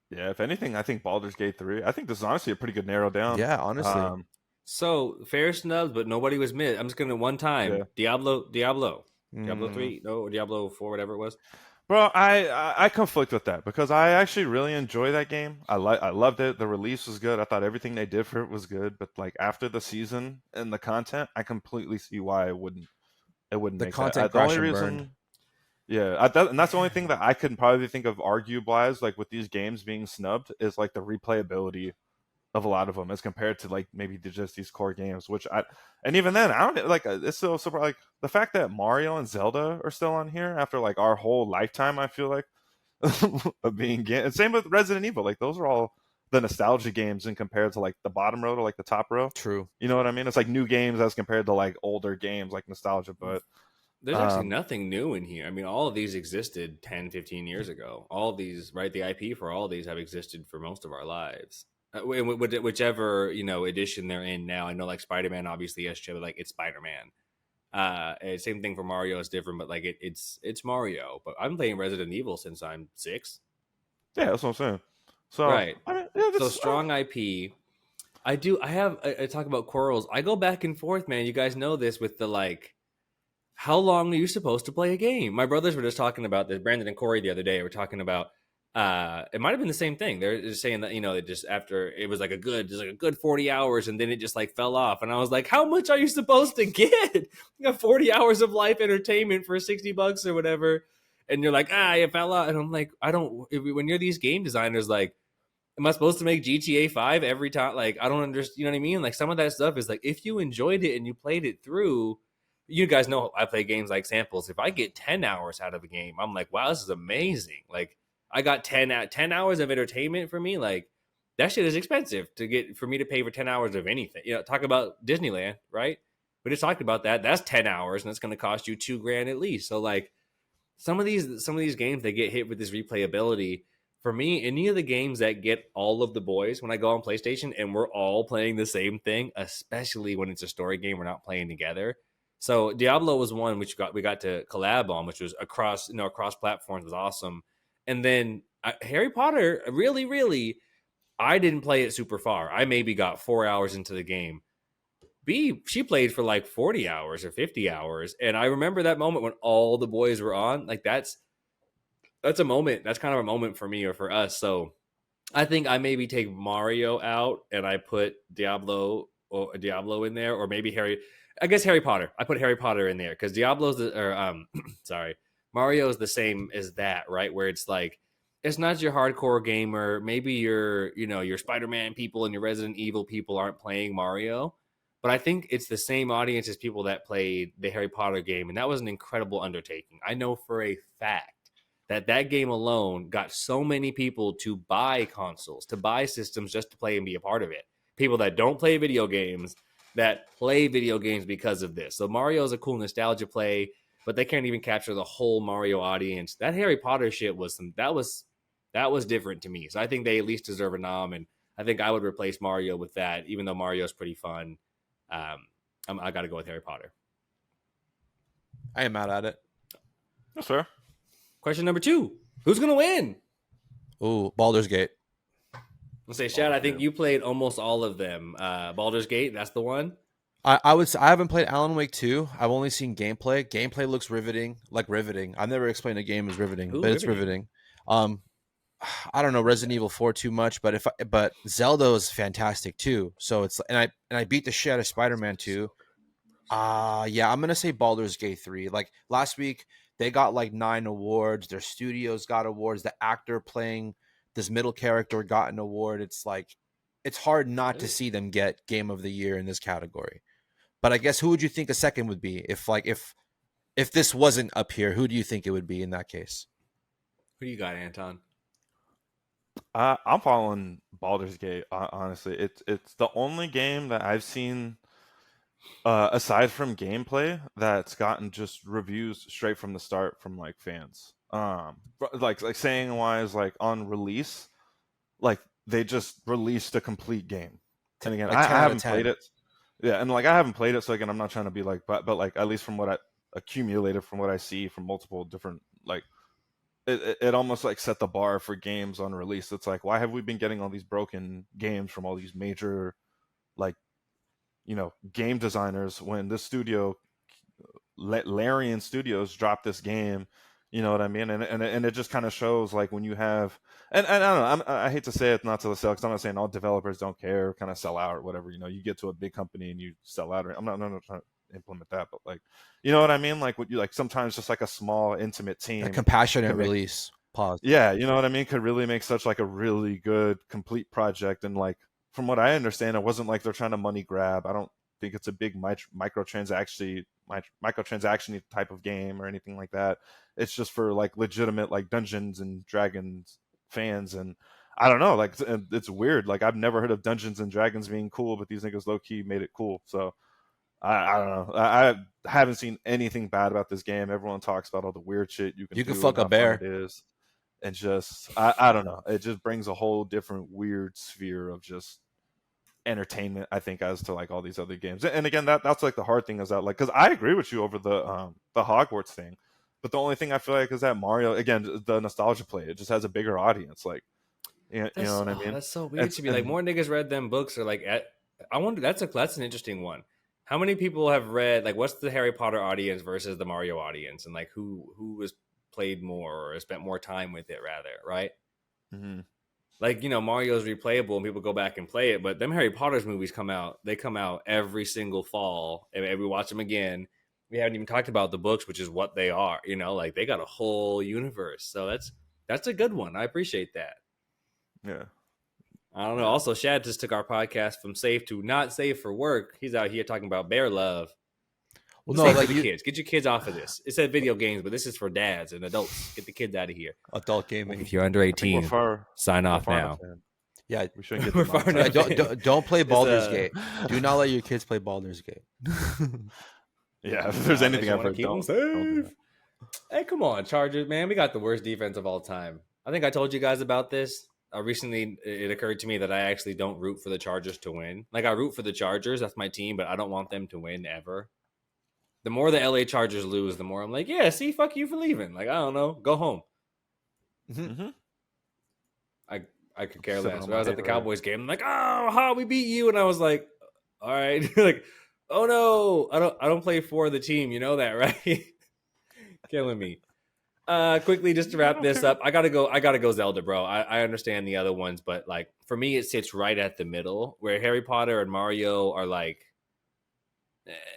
Yeah, if anything, I think Baldur's Gate 3. I think this is honestly a pretty good narrow down. Yeah, honestly. So fair snubs, but nobody was missed. I'm just gonna one time. Yeah. Diablo 3, no, or Diablo 4, whatever it was. Bro, I conflict with that because I actually really enjoy that game. I loved it. The release was good. I thought everything they did for it was good. But like after the season and the content, I completely see why it wouldn't The make that. content The only crashed and burned. reason, yeah, and that's the only thing that I could probably think of arguable-wise, like with these games being snubbed, is like the replayability of a lot of them as compared to like maybe just these core games. And even then, I don't like it's still super like the fact that Mario and Zelda are still on here after like our whole lifetime. I feel like of being and same with Resident Evil. Like those are all the nostalgia games in compared to like the bottom row to like the top row. True. You know what I mean? It's like new games as compared to like older games like nostalgia. But there's actually nothing new in here. I mean, all of these existed 10, 15 years ago. All of these, right? The IP for all of these have existed for most of our lives. Whichever edition they're in now. I know like Spider-Man obviously yes, but like it's Spider-Man. And same thing for Mario. It's different, but like it's Mario. But I'm playing Resident Evil since I'm 6. Yeah, that's what I'm saying. So right. I mean, yeah, so strong IP. I talk about quarrels. I go back and forth, man. You guys know this with the like. How long are you supposed to play a game? My brothers were just talking about this. Brandon and Corey the other day were talking about. It might have been the same thing. They're just saying that it just after it was like a good 40 hours, and then it just like fell off. And I was like, how much are you supposed to get? You got 40 hours of life entertainment for $60 or whatever, and you're like, it fell out. And I'm like, I don't. When you're these game designers, like, am I supposed to make GTA 5 every time? Like, I don't understand. You know what I mean? Like, some of that stuff is like, if you enjoyed it and you played it through. You guys know I play games like samples. If I get 10 hours out of a game, I'm like, wow, this is amazing. Like I got 10 hours of entertainment for me. Like that shit is expensive for me to pay for 10 hours of anything. Talk about Disneyland, right? We just talked about that. That's 10 hours and it's going to cost you $2,000 at least. So like some of these games, they get hit with this replayability. For me, any of the games that get all of the boys when I go on PlayStation and we're all playing the same thing, especially when it's a story game, we're not playing together. So Diablo was one which we got to collab on, which was across platforms, was awesome. And then Harry Potter, really, I didn't play it super far. I maybe got 4 hours into the game. She played for like 40 hours or 50 hours, and I remember that moment when all the boys were on. Like that's a moment. That's kind of a moment for me or for us. So I think I maybe take Mario out and I put Diablo in there, or maybe Harry Potter. I put Harry Potter in there because sorry, Mario is the same as that, right? Where it's like it's not your hardcore gamer. Maybe your Spider-Man people and your Resident Evil people aren't playing Mario, but I think it's the same audience as people that played the Harry Potter game, and that was an incredible undertaking. I know for a fact that game alone got so many people to buy consoles, to buy systems just to play and be a part of it. People that don't play video games that play video games because of this. So Mario is a cool nostalgia play, but they can't even capture the whole Mario audience. That Harry Potter shit that was different to me. So I think they at least deserve a nom, and I think I would replace Mario with that, even though Mario's pretty fun. I got to go with Harry Potter. I am mad at it. That's fair. Question number 2: who's gonna win? Ooh, Baldur's Gate. I'll say, Shad, I think you played almost all of them. Baldur's Gate, that's the one. I haven't played Alan Wake 2. I've only seen gameplay. Gameplay looks riveting. I've never explained a game as riveting, but it's riveting. I don't know Resident Evil 4 too much, but but Zelda is fantastic too. So it's and I beat the shit out of Spider-Man 2. Yeah, I'm gonna say Baldur's Gate 3. Like last week, they got like 9 awards. Their studios got awards. The actor playing this middle character got an award. It's like it's hard not to see them get Game of the Year in this category. But I guess who would you think a second would be if this wasn't up here? Who do you think it would be in that case? Who do you got, Anton? I'm following Baldur's Gate. Honestly, it's the only game that I've seen, aside from gameplay, that's gotten just reviews straight from the start from like fans. Like saying wise, like on release, like they just released a complete game. And again, like I 10 out of haven't 10. played it. Yeah, and like I haven't played it, so again, I'm not trying to be like, but like at least from what I accumulated from what I see from multiple different like. It almost like set the bar for games on release. It's like, why have we been getting all these broken games from all these major, like, game designers when this studio, Larian Studios, dropped this game You know what I mean? And it just kind of shows like when you have, and I don't know, I hate to say it not to sell because I'm not saying all developers don't care, kind of sell out or whatever. You know, you get to a big company and you sell out. Or, I'm not trying to implement that, but like, you know what I mean? Like what you like sometimes just like a small intimate team, A compassionate can make, release. Pause. yeah, you know what I mean, could really make such like a really good complete project. And like from what I understand, it wasn't like they're trying to money grab. I don't think it's a big microtransaction type of game or anything like that. It's just for like legitimate like Dungeons and Dragons fans. And I don't know, like it's weird. Like I've never heard of Dungeons and Dragons being cool, but these niggas low key made it cool. So I don't know. I haven't seen anything bad about this game. Everyone talks about all the weird shit you can You do can fuck and a how bear. fun it is. And just I don't know. It just brings a whole different weird sphere of just entertainment, I think, as to like all these other games. And again, that's like the hard thing is that like because I agree with you over the Hogwarts thing, but the only thing I feel like is that Mario, again, the nostalgia play, it just has a bigger audience. Like you know what I mean? That's so weird to me. Like more niggas read them books or like I wonder that's an interesting one. How many people have read like what's the Harry Potter audience versus the Mario audience, and like who has played more or spent more time with it rather, right? Mm-hmm. Like, you know, Mario's replayable and people go back and play it, but them Harry Potter's movies come out every single fall and we watch them again. We haven't even talked about the books, which is what they are, you know, like they got a whole universe. So that's a good one. I appreciate that. Yeah. I don't know. Also, Shad just took our podcast from safe to not safe for work. He's out here talking about bear love. Well, no, like kids. Get your kids off of this. It said video games, but this is for dads and adults. Get the kids out of here. Adult gaming. If you're under 18, sign off now. Yeah, we shouldn't get don't play Baldur's Gate. Do not let your kids play Baldur's Gate. Yeah, if there's anything I've heard, don't do that. Hey, come on, Chargers, man. We got the worst defense of all time. I think I told you guys about this. Recently, it occurred to me that I actually don't root for the Chargers to win. Like, I root for the Chargers. That's my team, but I don't want them to win ever. The more the LA Chargers lose, the more I'm like, yeah, see, fuck you for leaving. Like, I don't know. Go home. Mm-hmm. I could care less. When I was at the Cowboys game, I'm like, oh, how we beat you. And I was like, all right. Like, oh, no. I don't play for the team. You know that, right? Killing me. Quickly, just to wrap this up, I gotta go Zelda, bro. I understand the other ones, but like for me, it sits right at the middle where Harry Potter and Mario are like,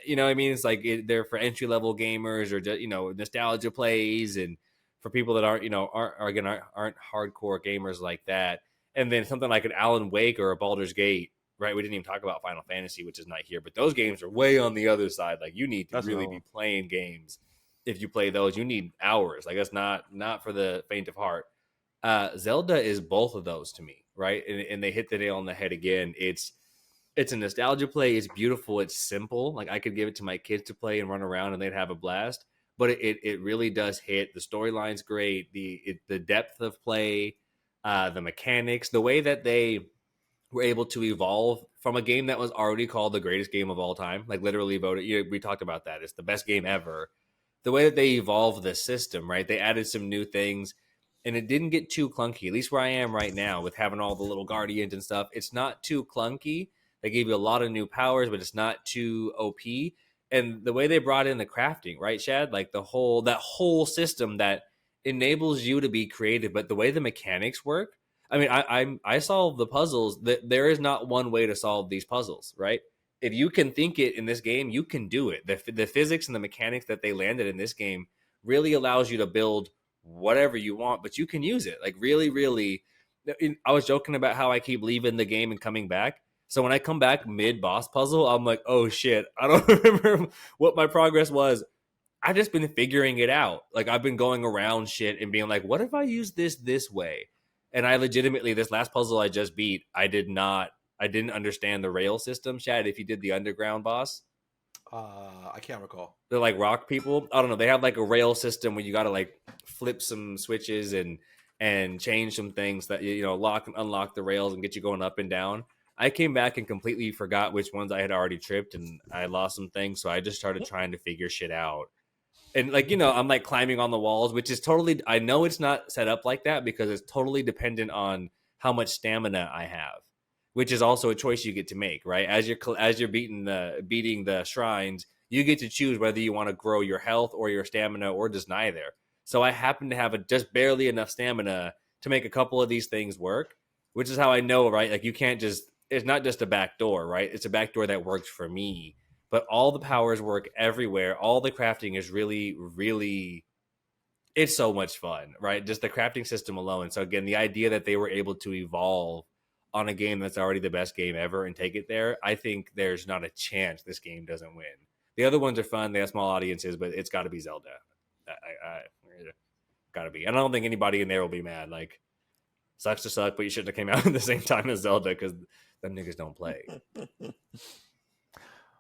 you know what I mean? It's like they're for entry level gamers or just, you know, nostalgia plays, and for people that aren't hardcore gamers like that. And then something like an Alan Wake or a Baldur's Gate, right? We didn't even talk about Final Fantasy, which is not here, but those games are way on the other side. Like you need to really be playing games. If you play those, you need hours. Like that's not for the faint of heart. Zelda is both of those to me, right? And they hit the nail on the head again. It's a nostalgia play. It's beautiful. It's simple. Like I could give it to my kids to play and run around and they'd have a blast. But it really does hit. The storyline's great. The depth of play, the mechanics, the way that they were able to evolve from a game that was already called the greatest game of all time. Like literally voted. We talked about that. It's the best game ever. The way that they evolved the system, right? They added some new things and it didn't get too clunky. At least where I am right now with having all the little guardians and stuff, it's not too clunky. They gave you a lot of new powers, but it's not too OP. And the way they brought in the crafting, right, Shad? Like that whole system that enables you to be creative, but the way the mechanics work, I mean, I solve the puzzles. There is not one way to solve these puzzles, right? If you can think it in this game, you can do it. The physics and the mechanics that they landed in this game really allows you to build whatever you want, but you can use it. Like really, really, I was joking about how I keep leaving the game and coming back. So when I come back mid boss puzzle, I'm like, oh shit, I don't remember what my progress was. I've just been figuring it out. Like I've been going around shit and being like, what if I use this way? And I legitimately, this last puzzle I just beat, I didn't understand the rail system. Shad, if you did the underground boss, I can't recall. They're like rock people. I don't know. They have like a rail system where you got to like flip some switches and change some things that you know lock and unlock the rails and get you going up and down. I came back and completely forgot which ones I had already tripped and I lost some things, so I just started trying to figure shit out. And like you know, I'm like climbing on the walls, which is totally. I know it's not set up like that because it's totally dependent on how much stamina I have. Which is also a choice you get to make, right? As you're beating the shrines, you get to choose whether you want to grow your health or your stamina or just neither. So I happen to have just barely enough stamina to make a couple of these things work, which is how I know, right? Like you can't just, it's not just a back door, right? It's a back door that works for me, but all the powers work everywhere. All the crafting is really, really, it's so much fun, right? Just the crafting system alone. So again, the idea that they were able to evolve on a game that's already the best game ever and take it there, I think there's not a chance this game doesn't win. The other ones are fun. They have small audiences, but it's got to be Zelda. I gotta be. And I don't think anybody in there will be mad. Like, sucks to suck, but you shouldn't have came out at the same time as Zelda because them niggas don't play.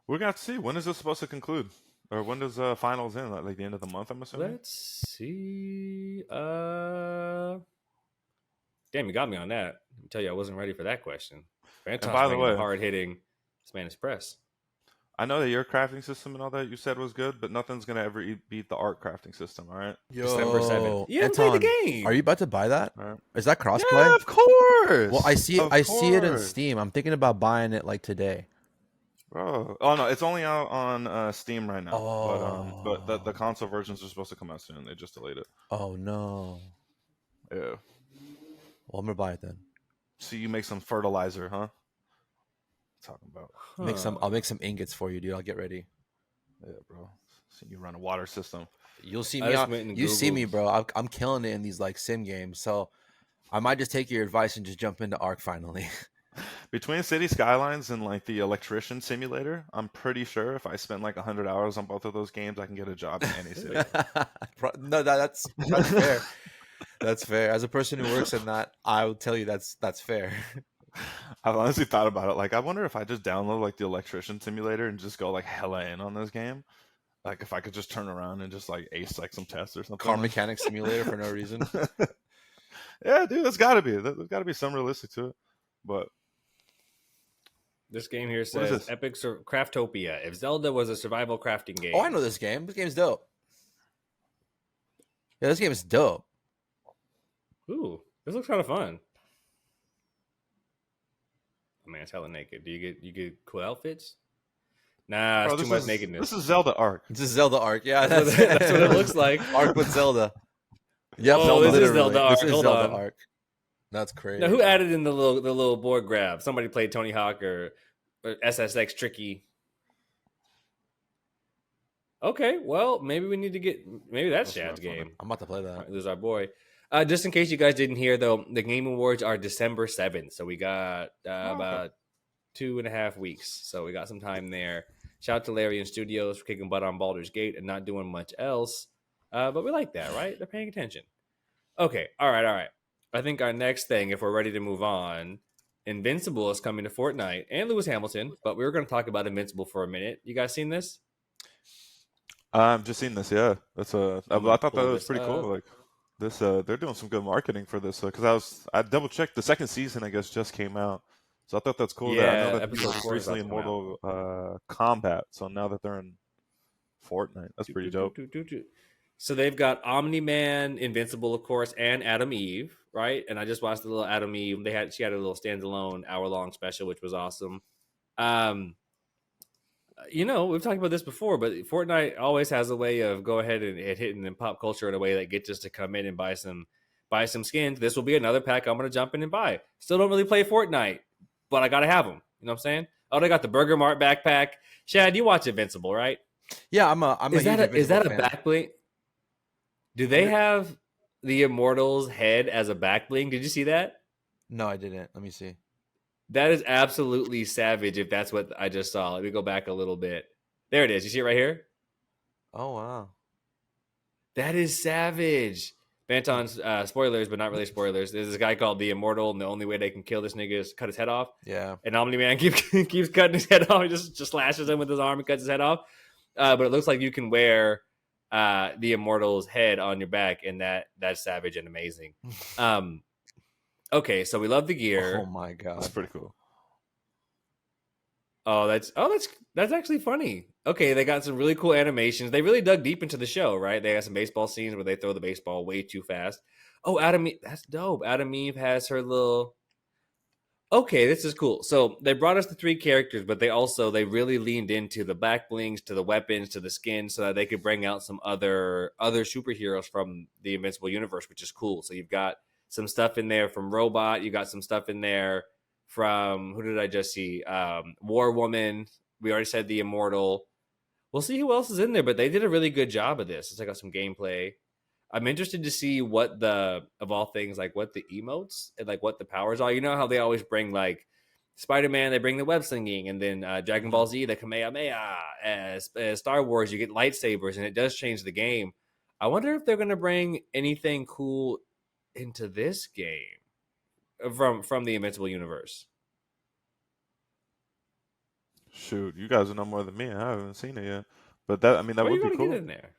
We're gonna have to see. When is this supposed to conclude, or when does finals end? Like the end of the month, I'm assuming. Let's see. Damn, you got me on that. I'll tell you, I wasn't ready for that question. And by the way, hard hitting Spanish press. I know that your crafting system and all that you said was good, but nothing's gonna ever beat the art crafting system. All right. December 7th. You haven't Anton, played the game. Are you about to buy that? Right. Is that crossplay? Yeah, of course. Well, I see it in course. Steam. I'm thinking about buying it like today. Bro. Oh no, it's only out on Steam right now. Oh. But the console versions are supposed to come out soon. They just delayed it. Oh no. Yeah. Well, I'm gonna buy it then. See, you make some fertilizer, huh? Talking about. I'll make some ingots for you, dude. I'll get ready. Yeah, bro. See, you run a water system. You'll see me. You see me, bro. I'm killing it in these like sim games. So I might just take your advice and just jump into Ark finally. Between City Skylines and like the Electrician Simulator, I'm pretty sure if I spend like 100 hours on both of those games, I can get a job in any city. No, that's fair. That's fair. As a person who works in that, I will tell you that's fair. I've honestly thought about it. Like, I wonder if I just download like the Electrician Simulator and just go like hella in on this game. Like, if I could just turn around and just like ace like some tests or something. Car mechanic simulator for no reason. Yeah, dude, there's got to be. There's got to be some realistic to it. But this game here says Epic Craftopia. If Zelda was a survival crafting game. Oh, I know this game. This game's dope. Yeah, this game is dope. Ooh, this looks kind of fun. Oh, man, it's hella naked. Do you get cool outfits? Nah, it's too much nakedness. This is Zelda Ark. This is Zelda Ark. Yeah, that's what it looks like. Ark with Zelda. Yep. Oh, this is Zelda Ark. This is Zelda Ark. That's crazy. Now, who added in the little board grab? Somebody played Tony Hawk or SSX Tricky. Okay, well, maybe we need to get that's Shad's game. I'm about to play that. Right, this is our boy. Just in case you guys didn't hear, though, the Game Awards are December 7th, so we got about 2.5 weeks. So we got some time there. Shout out to Larian Studios for kicking butt on Baldur's Gate and not doing much else. But we like that, right? They're paying attention. Okay, all right. I think our next thing, if we're ready to move on, Invincible is coming to Fortnite and Lewis Hamilton, but we were going to talk about Invincible for a minute. You guys seen this? I've just seen this, yeah. I thought that was pretty cool. Like this, they're doing some good marketing for this because I double checked. The second season, I guess, just came out, so I thought that's cool. Yeah, that I know that episode 4 recently in Mortal Kombat, so now that they're in Fortnite, that's pretty dope. So they've got Omni-Man, Invincible, of course, and Adam Eve, right? And I just watched the little Adam Eve. She had a little standalone hour-long special, which was awesome. We've talked about this before, but Fortnite always has a way of go ahead and hitting in pop culture in a way that gets us to come in and buy some skins. This will be another pack I'm going to jump in and buy. Still don't really play Fortnite, but I got to have them. You know what I'm saying? Oh, they got the Burger Mart backpack. Shad, you watch Invincible, right? Yeah, I'm a huge Invincible Is that a fan. back bling? Do they have the Immortals head as a back bling? Did you see that? No, I didn't. Let me see. That is absolutely savage if that's what I just saw. Let me go back a little bit. There it is. You see it right here? Oh, wow. That is savage. Banton's spoilers, but not really spoilers. There's this guy called the Immortal, and the only way they can kill this nigga is cut his head off. Yeah. And Omni-Man keeps cutting his head off. He just slashes him with his arm and cuts his head off. But it looks like you can wear the Immortal's head on your back, and that's savage and amazing. Okay, so we love the gear. Oh my god, that's pretty cool. That's actually funny. Okay, they got some really cool animations. They really dug deep into the show, right? They got some baseball scenes where they throw the baseball way too fast. Oh, that's dope. Adam Eve has her little. Okay, this is cool. So they brought us the 3 characters, but they really leaned into the back blings, to the weapons, to the skin, so that they could bring out some other superheroes from the Invincible universe, which is cool. So you've got some stuff in there from Robot. You got some stuff in there from, who did I just see? War Woman. We already said the Immortal. We'll see who else is in there, but they did a really good job of this. Let's check out some gameplay. I'm interested to see what of all things, like what the emotes and like what the powers are. You know how they always bring like Spider-Man, they bring the web slinging, and then Dragon Ball Z, the Kamehameha. As Star Wars, you get lightsabers, and it does change the game. I wonder if they're going to bring anything cool into this game from the Invincible universe. Shoot, you guys know more than me. I haven't seen it yet, but that would be cool. Get in there.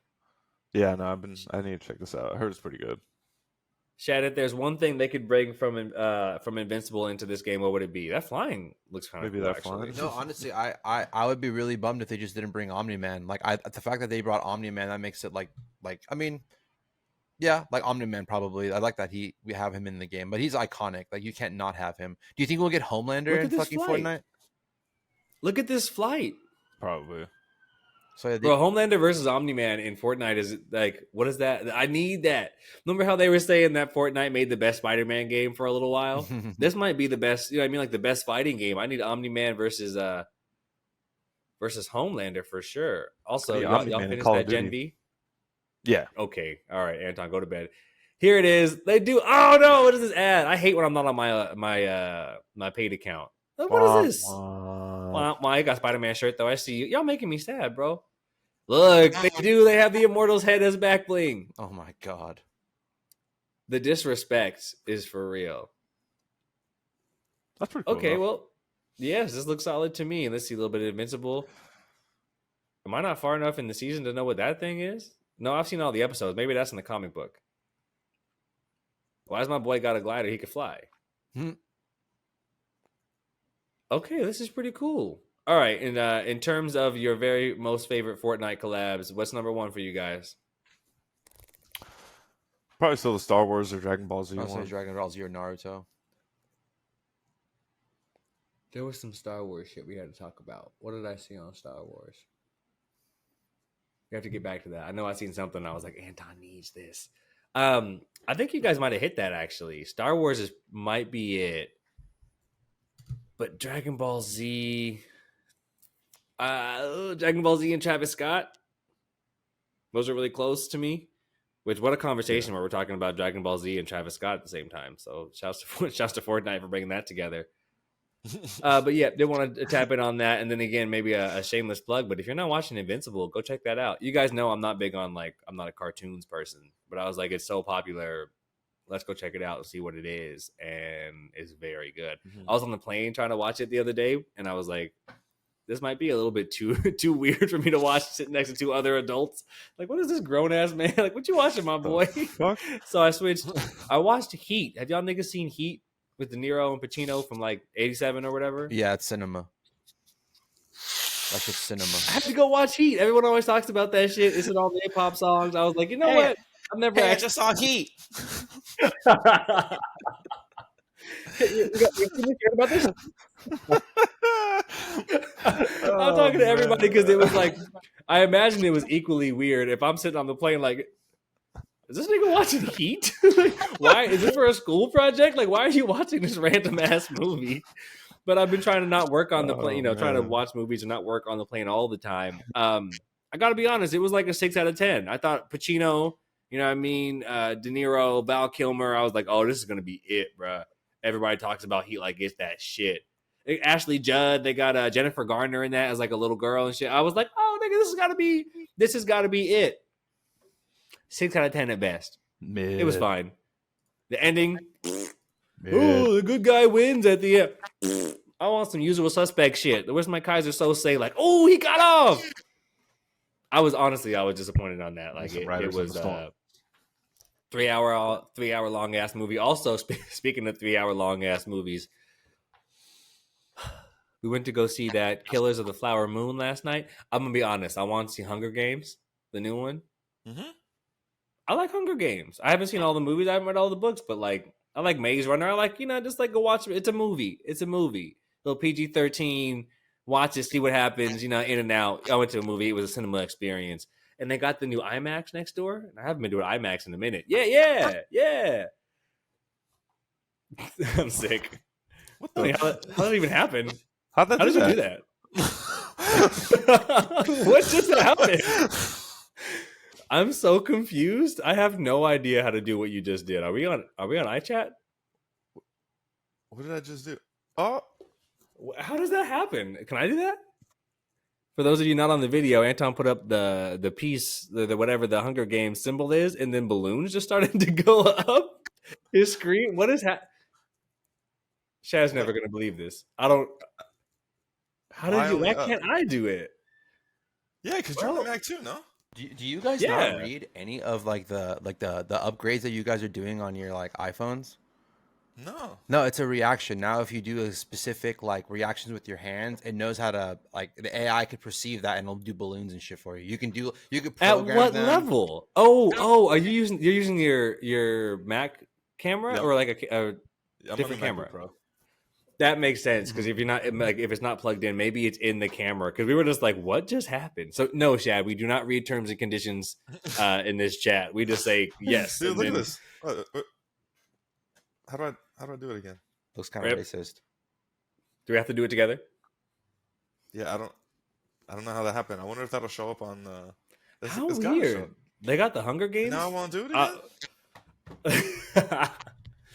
Yeah, no, I need to check this out. I heard it's pretty good. Shad, if there's one thing they could bring from Invincible into this game, what would it be? That flying looks kind of cool, actually. No, honestly, I would be really bummed if they just didn't bring Omni-Man. Like, the fact that they brought Omni-Man, that makes it like I mean, yeah, like Omni-Man probably. I like that we have him in the game, but he's iconic. Like, you can't not have him. Do you think we'll get Homelander in fucking Fortnite? Look at this flight. Probably. So bro, Homelander versus Omni-Man in Fortnite is like, what is that? I need that. Remember how they were saying that Fortnite made the best Spider-Man game for a little while? This might be the best, you know what I mean? Like the best fighting game. I need Omni-Man versus Homelander for sure. Also, y'all finished that Gen V? Yeah. Okay. All right, Anton, go to bed. Here it is. They do. Oh no, what is this ad? I hate when I'm not on my paid account. What is this? Well, I got Spider-Man shirt though. I see you. Y'all making me sad, bro. Look, they do. They have the Immortal's head as back bling. Oh my god. The disrespect is for real. That's pretty cool. Okay, well, yes, this looks solid to me. Let's see a little bit of Invincible. Am I not far enough in the season to know what that thing is? No, I've seen all the episodes. Maybe that's in the comic book. Why has my boy got a glider? He could fly. Okay, this is pretty cool. All right, and in terms of your very most favorite Fortnite collabs, what's number 1 for you guys? Probably still the Star Wars or Dragon Ball Z. I'll say Dragon Ball Z or Naruto. There was some Star Wars shit we had to talk about. What did I see on Star Wars? We have to get back to that. I know I seen something. I was like, Anton needs this. I think you guys might have hit that actually. Star Wars might be it. But Dragon Ball Z, Dragon Ball Z and Travis Scott, those are really close to me. Which, what a conversation where we're talking about Dragon Ball Z and Travis Scott at the same time. So shouts to Fortnite for bringing that together. But yeah, did want to tap in on that. And then again, maybe a shameless plug. But if you're not watching Invincible, go check that out. You guys know I'm not big on I'm not a cartoons person. But I was like, it's so popular. Let's go check it out and see what it is. And it's very good. I was on the plane trying to watch it the other day. And I was like, this might be a little bit too weird for me to watch sitting next to 2 other adults. Like, what is this grown-ass man? Like, what you watching, my boy? So I switched. I watched Heat. Have y'all niggas seen Heat with De Niro and Pacino from like 87 or whatever? Yeah, it's cinema. That's just cinema. I have to go watch Heat. Everyone always talks about that shit. It's in all the hip-hop songs. I was like, you know what? I've never I just saw Heat. You heard about this? I'm talking to everybody because it was like, I imagine it was equally weird if I'm sitting on the plane like, is this nigga watching Heat? Why is this for a school project? Like, why are you watching this random ass movie? But I've been trying to not work on the plane, trying to watch movies and not work on the plane all the time. I got to be honest, it was like a 6 out of 10. I thought Pacino, you know what I mean? De Niro, Val Kilmer. I was like, oh, this is going to be it, bruh. Everybody talks about Heat like it's that shit. Ashley Judd, they got Jennifer Garner in that as like a little girl and shit. I was like, oh, nigga, this has got to be it. 6 out of 10 at best. Mid. It was fine. The ending, oh, the good guy wins at the end. I want some Usual Suspect shit. Where's my Kaiser say like, oh, he got off. I was disappointed on that. Like it was 3 hour long ass movie. Also, speaking of 3 hour long ass movies, we went to go see that Killers of the Flower Moon last night. I'm gonna be honest. I want to see Hunger Games, the new one. I like Hunger Games. I haven't seen all the movies. I haven't read all the books, but like I like Maze Runner. I like, just like go watch it. It's a movie. Little PG-13. Watch it, see what happens. In and out. I went to a movie. It was a cinema experience, and they got the new IMAX next door. And I haven't been to an IMAX in a minute. Yeah. I'm sick. What the? How did that even happen? How did you do that? What just happened? I'm so confused. I have no idea how to do what you just did. Are we on iChat? What did I just do? Oh, how does that happen? Can I do that? For those of you not on the video, Anton put up the piece, the whatever the Hunger Games symbol is, and then balloons just started to go up his screen. What is happening? Shad's never going to believe this. I don't. How did you? Why can't I do it? Yeah, because you're on Mac too, no? Do you guys not read any of the upgrades that you guys are doing on your iPhones? No, it's a reaction. Now if you do a specific reactions with your hands, it knows how to the AI could perceive that and it'll do balloons and shit for you. You could program at what them. level? Are you using your Mac camera or a different camera? Pro. That makes sense because if you're not if it's not plugged in, maybe it's in the camera. Because we were just like, what just happened? So no, Shad, we do not read terms and conditions in this chat. We just say yes. Dude, look at this. How do I do it again? Looks kind of racist. Do we have to do it together? Yeah, I don't know how that happened. I wonder if that'll show up on the. How weird! They got the Hunger Games. Now I want to do it again.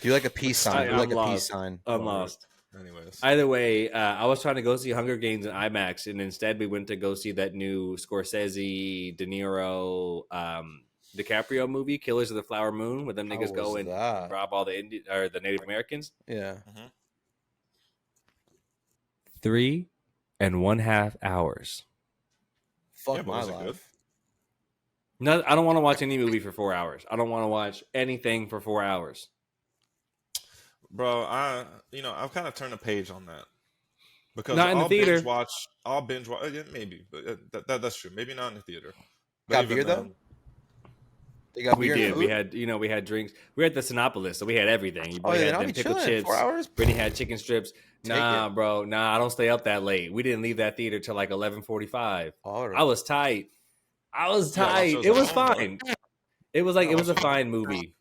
Do a peace sign. A peace sign. I'm lost. Anyways, either way, I was trying to go see Hunger Games in IMAX, and instead we went to go see that new Scorsese, De Niro, DiCaprio movie, Killers of the Flower Moon, where them niggas go and rob all the the Native Americans. Yeah. 3.5 hours. Fuck my life. Good? No, I don't want to watch any movie for 4 hours. I don't want to watch anything for 4 hours. Bro, I've kind of turned a page on that because not in the theater. I'll binge watch. Yeah, maybe, but that's true. Maybe not in the theater. Got beer though. We did. We had drinks. We were at the Sinopolis, so we had everything. You had them pickle chips. 4 hours. Brittany had chicken strips. Bro. I don't stay up that late. We didn't leave that theater till 11:45. Right. I was tight. It was fine. It was it was a fine movie.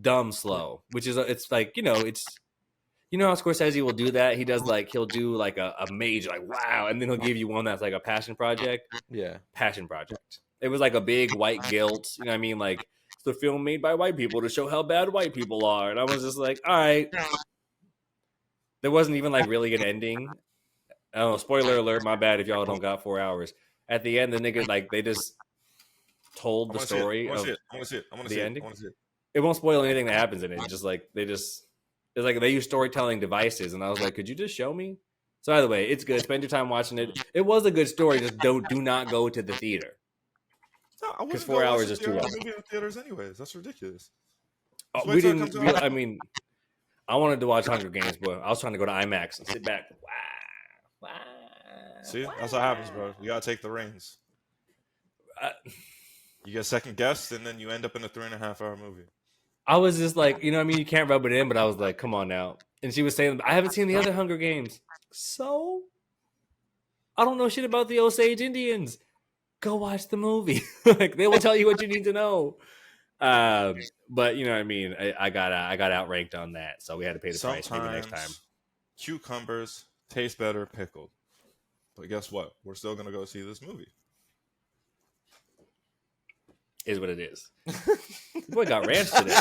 Dumb slow, which is it's how Scorsese will do that. He does he'll do a major wow, and then he'll give you one that's a passion project. Yeah, passion project. It was a big white guilt. You know what I mean? It's the film made by white people to show how bad white people are, and I was just all right. There wasn't even really an ending. I don't know. Spoiler alert. My bad if y'all don't got 4 hours. At the end, the nigga they just told the story of the ending. It won't spoil anything that happens in it. It's just it's they use storytelling devices, and I was like, could you just show me? So either way, it's good. Spend your time watching it. It was a good story. Just do not go to the theater. Because 4 hours is too long. Movie in theaters, anyways. That's ridiculous. We didn't. I mean, I wanted to watch Hunger Games, but I was trying to go to IMAX and sit back. Wow. See, that's what happens, bro. You gotta take the reins. You get second guessed, and then you end up in a 3.5 hour movie. I was just you can't rub it in, but I was like, come on now. And she was saying, I haven't seen the other Hunger Games. So? I don't know shit about the Osage Indians. Go watch the movie. They will tell you what you need to know. But you know what I mean? I got outranked on that, so we had to pay the price maybe next time. Cucumbers taste better pickled. But guess what? We're still going to go see this movie. Is what it is. Boy got ranch today.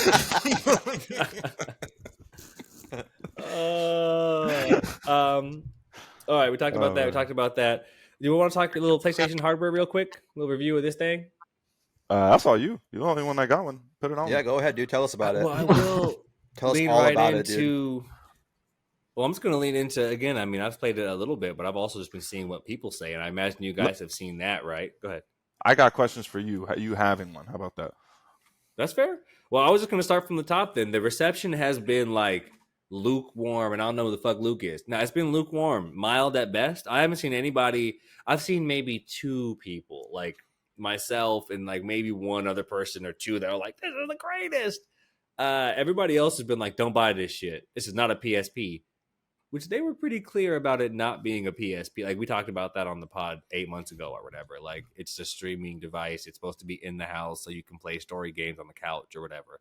All right, we talked about that. Do you want to talk a little PlayStation hardware real quick? A little review of this thing? I saw you. You're the only one that got one. Put it on. Yeah, go ahead, dude. Tell us about it. Well, I will tell us all about it, dude. Well, I'm just going to lean into, again, I mean, I've played it a little bit, but I've also just been seeing what people say, and I imagine you guys have seen that, right? Go ahead. I got questions for you. You having one? How about that? That's fair. Well, I was just going to start from the top then. The reception has been lukewarm, and I don't know who the fuck Luke is. Now, it's been lukewarm, mild at best. I haven't seen anybody. I've seen maybe 2 people, myself and maybe one other person or 2 that are this is the greatest. Everybody else has been like, don't buy this shit. This is not a PSP, which they were pretty clear about it not being a PSP. Like we talked about that on the pod 8 months ago or whatever. Like it's a streaming device. It's supposed to be in the house so you can play story games on the couch or whatever.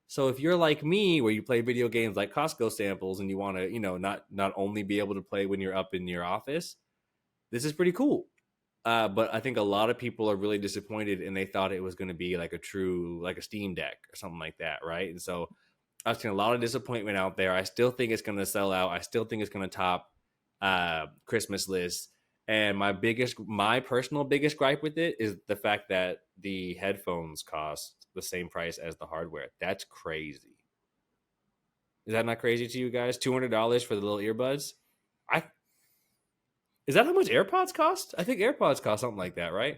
So if you're like me, where you play video games like Costco samples and you want to, not only be able to play when you're up in your office, this is pretty cool. But I think a lot of people are really disappointed, and they thought it was going to be like a Steam Deck or something like that, right? And so I've seen a lot of disappointment out there. I still think it's going to sell out. I still think it's going to top Christmas lists. And my personal biggest gripe with it is the fact that the headphones cost the same price as the hardware. That's crazy. Is that not crazy to you guys? $200 for the little earbuds? Is that how much AirPods cost? I think AirPods cost something like that, right?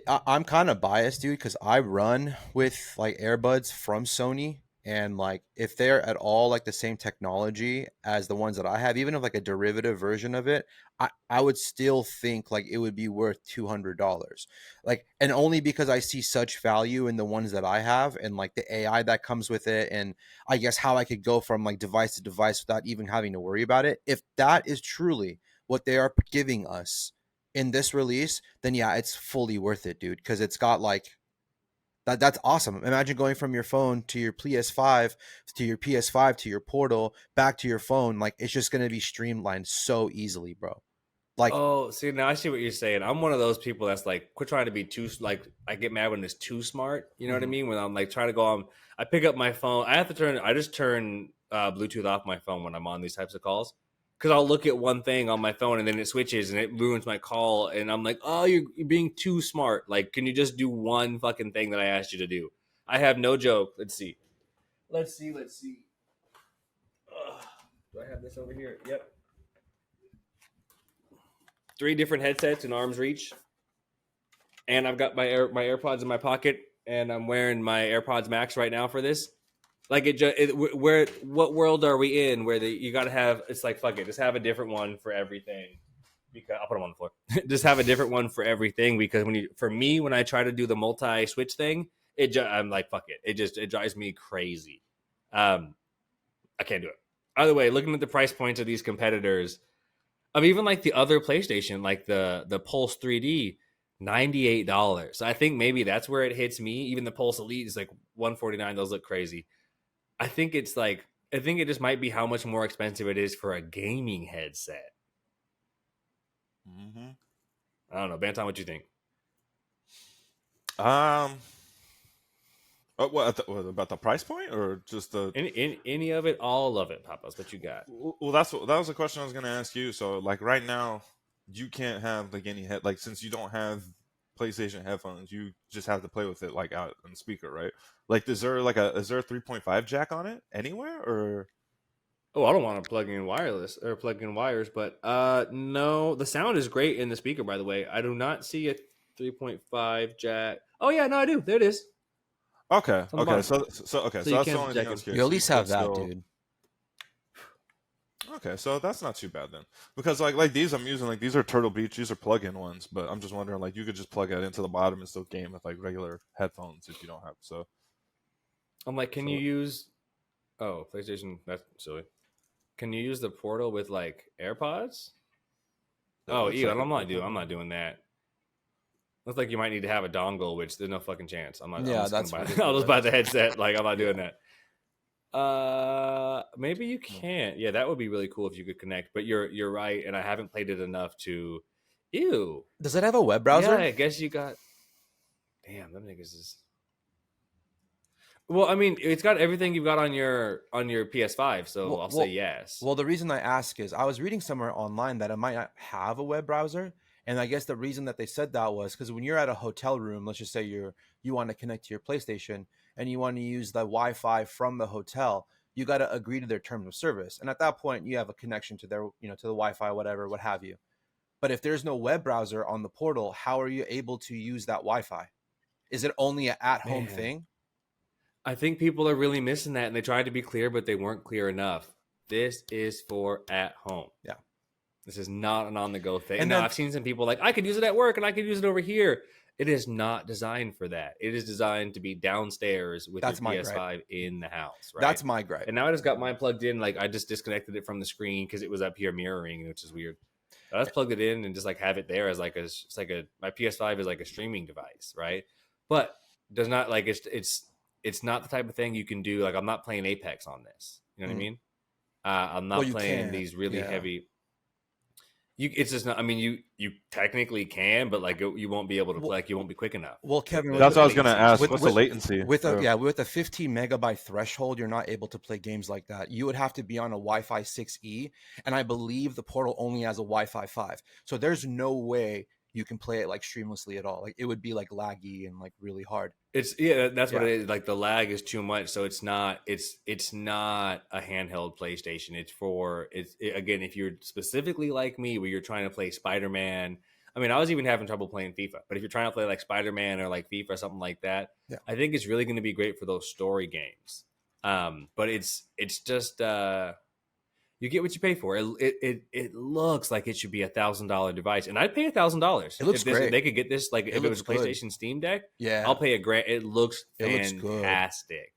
I'm kind of biased, dude, because I run with like earbuds from Sony, and like if they're at all like the same technology as the ones that I have, even if like a derivative version of it, I would still think like it would be worth $200. Like, and only because I see such value in the ones that I have, and like the AI that comes with it, and I guess how I could go from like device to device without even having to worry about it. If that is truly what they are giving us in this release, then yeah, it's fully worth it, dude, because it's got like that's awesome. Imagine going from your phone to your PS5 to your PS5 to your Portal back to your phone. Like it's just going to be streamlined so easily, bro. Like, oh, see, now I see what you're saying. I'm one of those people that's like, quit trying to be too, like, I get mad when it's too smart. You know what I mean? When I'm like trying to go on, I pick up my phone. I just turn Bluetooth off my phone when I'm on these types of calls. Because I'll look at one thing on my phone and then it switches and it ruins my call. And I'm like, oh, you're being too smart. Like, can you just do one fucking thing that I asked you to do? I have no joke. Let's see. Let's see. Do I have this over here? Yep. 3 different headsets in arm's reach. And I've got my AirPods in my pocket. And I'm wearing my AirPods Max right now for this. Like what world are we in where you got to have, it's like, fuck it, just have a different one for everything. Because I'll put them on the floor. Just have a different one for everything. Because when I try to do the multi switch thing, I'm like, fuck it. It drives me crazy. I can't do it. Either way, looking at the price points of these competitors, of even like the other PlayStation, like the Pulse 3D, $98. So I think maybe that's where it hits me. Even the Pulse Elite is like $149. Those look crazy. I think it just might be how much more expensive it is for a gaming headset. Mm-hmm. I don't know, Banton, what you think? What about the price point or just the any of it, all of it, Papas? What you got? Well, that was a question I was going to ask you. So, like right now, you can't have like any since you don't have PlayStation headphones, you just have to play with it like out on speaker, right? Like, is there a 3.5 jack on it anywhere or? Oh, I don't want to plug in wireless or plug in wires, but no, the sound is great in the speaker. By the way, I do not see a 3.5 jack. Oh yeah, no, I do. There it is. Okay. Okay. So that's the only thing I was curious. You at least have that, dude. Okay, so that's not too bad then. Because like these I'm using, like these are Turtle Beach, these are plug-in ones, but I'm just wondering, like, you could just plug it into the bottom and still game with like regular headphones if you don't have. So I'm like, can you use PlayStation? That's silly. Can you use the Portal with like AirPods? Oh, ew, I'm not doing that. Looks like you might need to have a dongle, which there's no fucking chance. I'll just buy the headset. Like, I'm not doing that. Maybe you can't. Yeah, that would be really cool if you could connect. But you're right, and I haven't played it enough to. Ew. Does it have a web browser? Yeah, I guess you got. Damn, them niggas is. Well, I mean, it's got everything you've got on your PS5, so I'll say yes. Well, the reason I ask is I was reading somewhere online that it might not have a web browser. And I guess the reason that they said that was because when you're at a hotel room, let's just say you want to connect to your PlayStation and you want to use the Wi-Fi from the hotel, you got to agree to their terms of service. And at that point, you have a connection to their, to the Wi-Fi, whatever, what have you. But if there's no web browser on the Portal, how are you able to use that Wi-Fi? Is it only an at-home thing? I think people are really missing that, and they tried to be clear, but they weren't clear enough. This is for at home. Yeah. This is not an on-the-go thing. And now I've seen some people like, I could use it at work and I could use it over here. It is not designed for that. It is designed to be downstairs with That's your my PS5 in the house, right? That's my gripe. And now I just got mine plugged in. Like I just disconnected it from the screen because it was up here mirroring, which is weird. I just plugged it in and just like have it there as like my PS5 is like a streaming device, right? But does not like it's not the type of thing you can do. Like I'm not playing Apex on this. You know what I mean? I'm not playing these really heavy. It's just not. I mean, you technically can, but like you won't be able to play. Like you won't be quick enough. Well, Kevin, that's what I was going to ask. What's the latency? With a 15 megabyte threshold, you're not able to play games like that. You would have to be on a Wi-Fi 6E, and I believe the Portal only has a Wi-Fi 5. So there's no way you can play it like streamlessly at all. Like it would be like laggy and like really hard. That's what it is. Like the lag is too much, so it's not a handheld PlayStation. Again, if you're specifically like me, where you're trying to play Spider-Man. I mean, I was even having trouble playing FIFA, but if you're trying to play like Spider-Man or like FIFA or something like that, I think it's really going to be great for those story games. But it's just you get what you pay for. It looks like it should be $1,000 device, and I'd pay $1,000. It looks great. If they could get this, like if it was a PlayStation Steam Deck, I'll pay $1,000. It looks fantastic.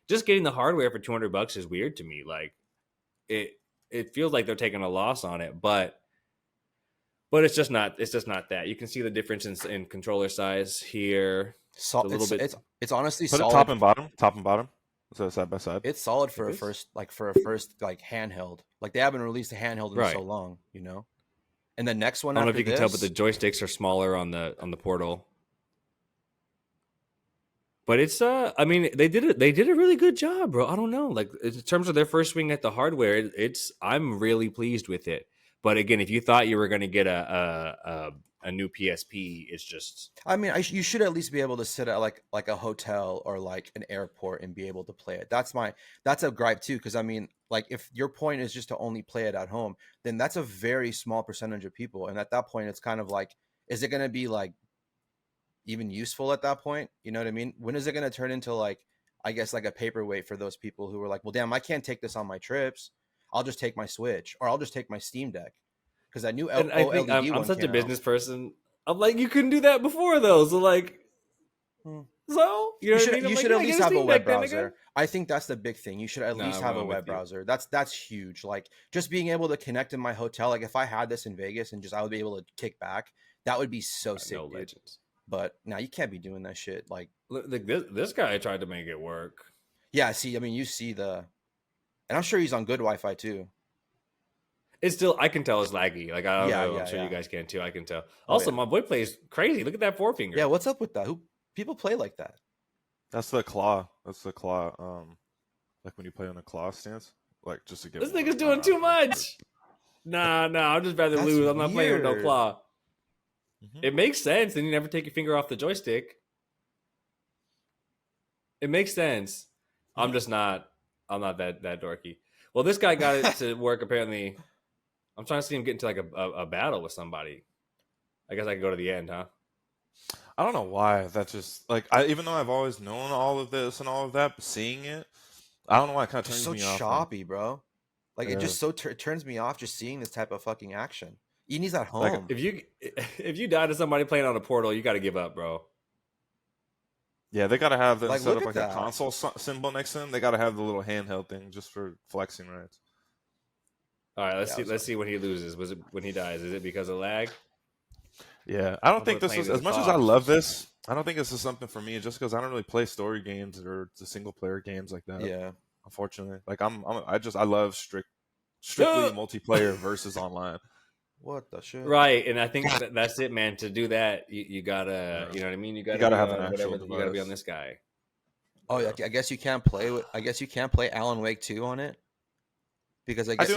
Just getting the hardware for $200 is weird to me. Like it feels like they're taking a loss on it, but it's just not. It's just not that. You can see the difference in controller size here. So, it's honestly put solid. It top and bottom. So side by side. It's solid for a first handheld. Like they haven't released a handheld in so long, you know. And the next one, I don't know if you can tell, but the joysticks are smaller on the Portal. But it's I mean, they did a really good job, bro. I don't know, like in terms of their first swing at the hardware, I'm really pleased with it. But again, if you thought you were going to get a new PSP, it's just. I mean, you should at least be able to sit at like a hotel or like an airport and be able to play it. That's a gripe too, because I mean, like if your point is just to only play it at home, then that's a very small percentage of people, and at that point, it's kind of like, is it going to be like even useful at that point? You know what I mean? When is it going to turn into like, I guess like a paperweight for those people who are like, well, damn, I can't take this on my trips. I'll just take my Switch or I'll just take my Steam Deck. Because that new OLED I'm such a business person. I'm like, you couldn't do that before though. So like, so you should at least have a web browser. I think that's the big thing. You should at least have a web browser. That's huge. Like just being able to connect in my hotel. Like if I had this in Vegas and I would be able to kick back, that would be so sick. No legends. But now you can't be doing that shit. Like this guy tried to make it work. Yeah. See, I mean, you see and I'm sure he's on good Wi-Fi too. It's still, I can tell it's laggy. Like, I don't know. I'm sure you guys can too. I can tell. Also, my boy plays crazy. Look at that forefinger. Yeah, what's up with that? People play like that? That's the claw. Like when you play on a claw stance. Like, just to get. This nigga's doing too much. Nah. I'd just rather lose. I'm not playing with no claw. Mm-hmm. It makes sense. Then you never take your finger off the joystick. It makes sense. I'm not that dorky. Well, this guy got it to work apparently. I'm trying to see him get into like a battle with somebody. I guess I could go to the end, huh? I don't know why. That's just like even though I've always known all of this and all of that, but seeing it, I don't know why it kind of turns me off. It's so choppy, bro. Like it just turns me off just seeing this type of fucking action. He's at home. Like, if you die to somebody playing on a Portal, you got to give up, bro. Yeah, they gotta have them set up like a console symbol next to them. They gotta have the little handheld thing just for flexing rights. All right, let's see when he loses. Was it when he dies? Is it because of lag? Yeah, I don't think this is as much as I love this. I don't think this is something for me, just because I don't really play story games or the single player games like that. Yeah, unfortunately, like I love strictly multiplayer versus online. What the shit? Right, and I think that's it, man. To do that, you gotta, you know what I mean. You gotta have an actual device. You gotta be on this guy. Oh yeah, I guess you can't play Alan Wake 2 on it. Because I guess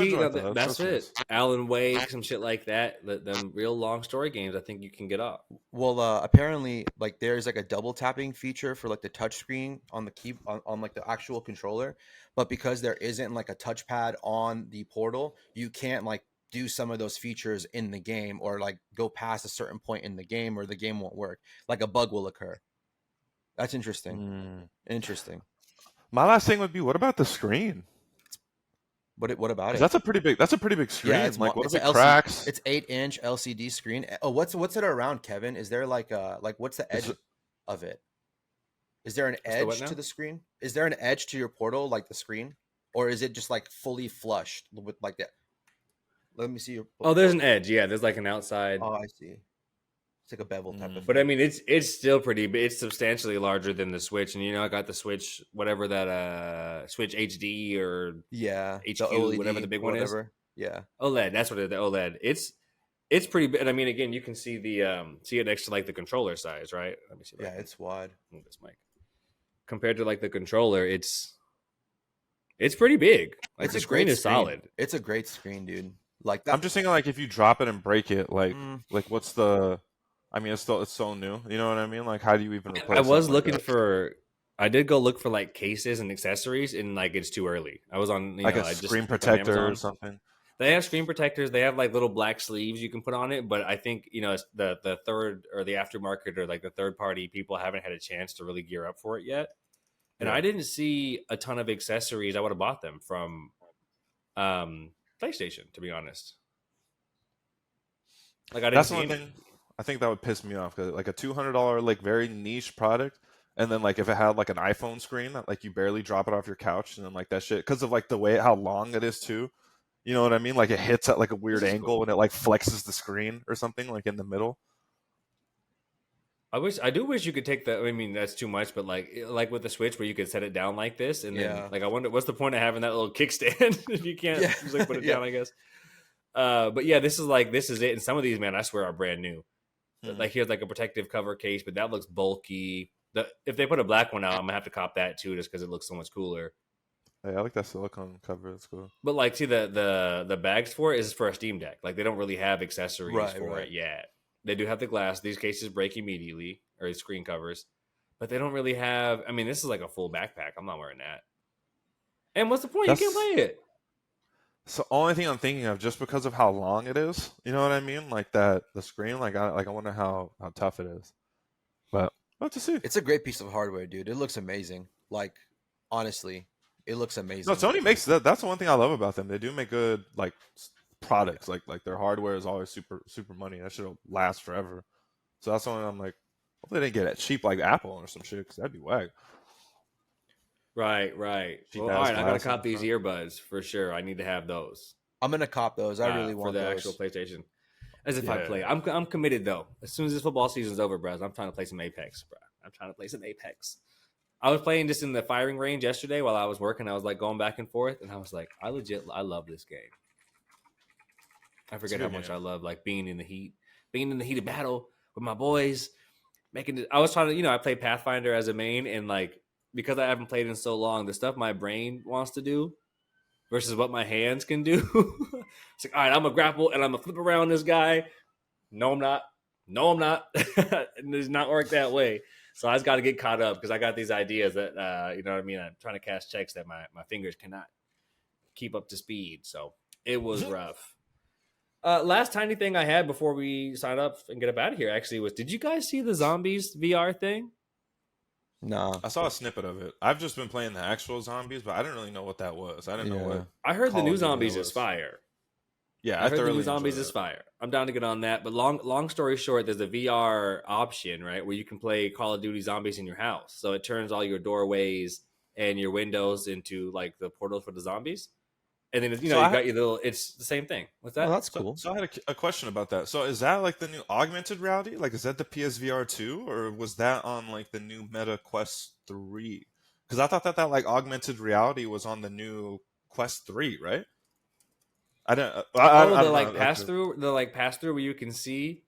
that's it. Alan Wake, some shit like that. Them real long story games, I think you can get off. Well, apparently, like there's like a double tapping feature for like the touchscreen on the key on like the actual controller, but because there isn't like a touchpad on the Portal, you can't like do some of those features in the game or like go past a certain point in the game or the game won't work. Like a bug will occur. That's interesting. Interesting. My last thing would be, what about the screen? What about Because it? that's a pretty big screen. Yeah, it's Like, what it's if a it LCD. cracks? It's 8-inch LCD screen. Oh, what's it around, Kevin? Is there like what's the It's edge of it? Is there an What's the what edge to now? the screen? Is there an edge to your portal like the screen, or is it just like fully flushed with like that? Let me see your Oh, there's an portal. edge. Yeah, there's like an outside. Oh, I see. It's like a bevel type of mm, But I thing. mean, it's still pretty. It's substantially larger than the Switch, and I got the Switch, whatever that Switch HD or Yeah, the HQ, whatever the OLED big or one is. whatever. Yeah, OLED. That's what the OLED. It's pretty big. And I mean, again, you can see see it next to like the controller size, right? Let me see if yeah, I can it's wide. move this mic. Compared to like the controller, it's pretty big. Like It's the a screen great is screen. solid. It's a great screen, dude. Like that. I'm just thinking like if you drop it and break it, Mm, like what's the? I mean, it's so new. You know what I mean? Like, how do you even I replace was something like looking that? for. I did go look for like cases and accessories, and like it's too early. I was on, Like a I just screen looked on protector or Amazon. something. They have screen protectors. They have like little black sleeves you can put on it. But I think it's the third or the aftermarket or like the third party people haven't had a chance to really gear up for it yet. And Yeah, I didn't see a ton of accessories. I would have bought them from PlayStation, to be honest. Like I didn't that's see one any. thing. I think that would piss me off because like a $200 like very niche product, and then like if it had like an iPhone screen that like you barely drop it off your couch, and then like that shit because of like the way how long it is too. You know what I mean? Like it hits at like a This weird is angle cool. and it like flexes the screen or something like in the middle. I do wish you could take the. I mean, that's too much, but like with the Switch, where you could set it down like this, and then yeah, like I wonder what's the point of having that little kickstand if you can't yeah, just like put it yeah. down, I guess. But yeah, this is it. And some of these, man, I swear are brand new. Hmm. Like here's like a protective cover case, but that looks bulky. If they put a black one out, I'm gonna have to cop that too, just because it looks so much cooler. Hey, I like that silicone cover. That's cool. But like, see the bags for it is for a Steam Deck. Like they don't really have accessories Right, for right. it yet. They do have the glass. These cases break immediately, or the screen covers, but they don't really have. I mean, this is like a full backpack. I'm not wearing that. And what's the point? You can't That's play it. the only thing I'm thinking of just because of how long it is. You know what I mean? Like that the screen. I wonder how tough it is. But we'll have to see. It's a great piece of hardware, dude. It looks amazing. Like, honestly, it looks No, amazing. Sony makes that. That's the one thing I love about them. They do make good like products. Like their hardware is always super money. That should last forever. So that's why I'm like, hopefully they didn't get it cheap like Apple or some shit because that'd be whack. Right, right. Cheap Well, all ass right. I gotta glass in the cop these front. earbuds for sure. I need to have those I'm gonna cop those. I really for want the actual those. PlayStation. As if I Yeah. play. I'm committed though. As soon as this football season's over, bros, I'm trying to play some Apex, bro. I'm trying to play some Apex. I was playing just in the firing range yesterday while I was working. I was like going back and forth, and I was like, I love this game. I It's a forget how good much game. I love like being in the heat of battle with my boys, making it. I was trying to, I play Pathfinder as a main, and like because I haven't played in so long, the stuff my brain wants to do versus what my hands can do. It's like, all right, I'm gonna grapple and I'm gonna flip around this guy. No, I'm not. No, I'm not. It does not work that way. So I just got to get caught up because I got these ideas that you know what I mean. I'm trying to cast checks that my fingers cannot keep up to speed. So it was rough. Last tiny thing I had before we sign up and get up out of here actually was: did you guys see the zombies VR thing? Nah. I saw a snippet of it. I've just been playing the actual zombies, but I didn't really know what that was. I didn't know Yeah. what I heard the Call new of Duty that zombies is was. fire. Yeah, I I heard the new thoroughly zombies enjoyed is it. fire. I'm down to get on that. But long story short, there's a VR option, right, where you can play Call of Duty Zombies in your house. So it turns all your doorways and your windows into like the portals for the zombies. And then So you I got your little. It's the same thing. What's Oh, that? that's cool. so I had a question about that. So is that like the new augmented reality? Like is that the PSVR 2 or was that on like the new Meta Quest 3? Because I thought that like augmented reality was on the new Quest 3, right? I don't Oh, I the don't know. like pass through, where you can see.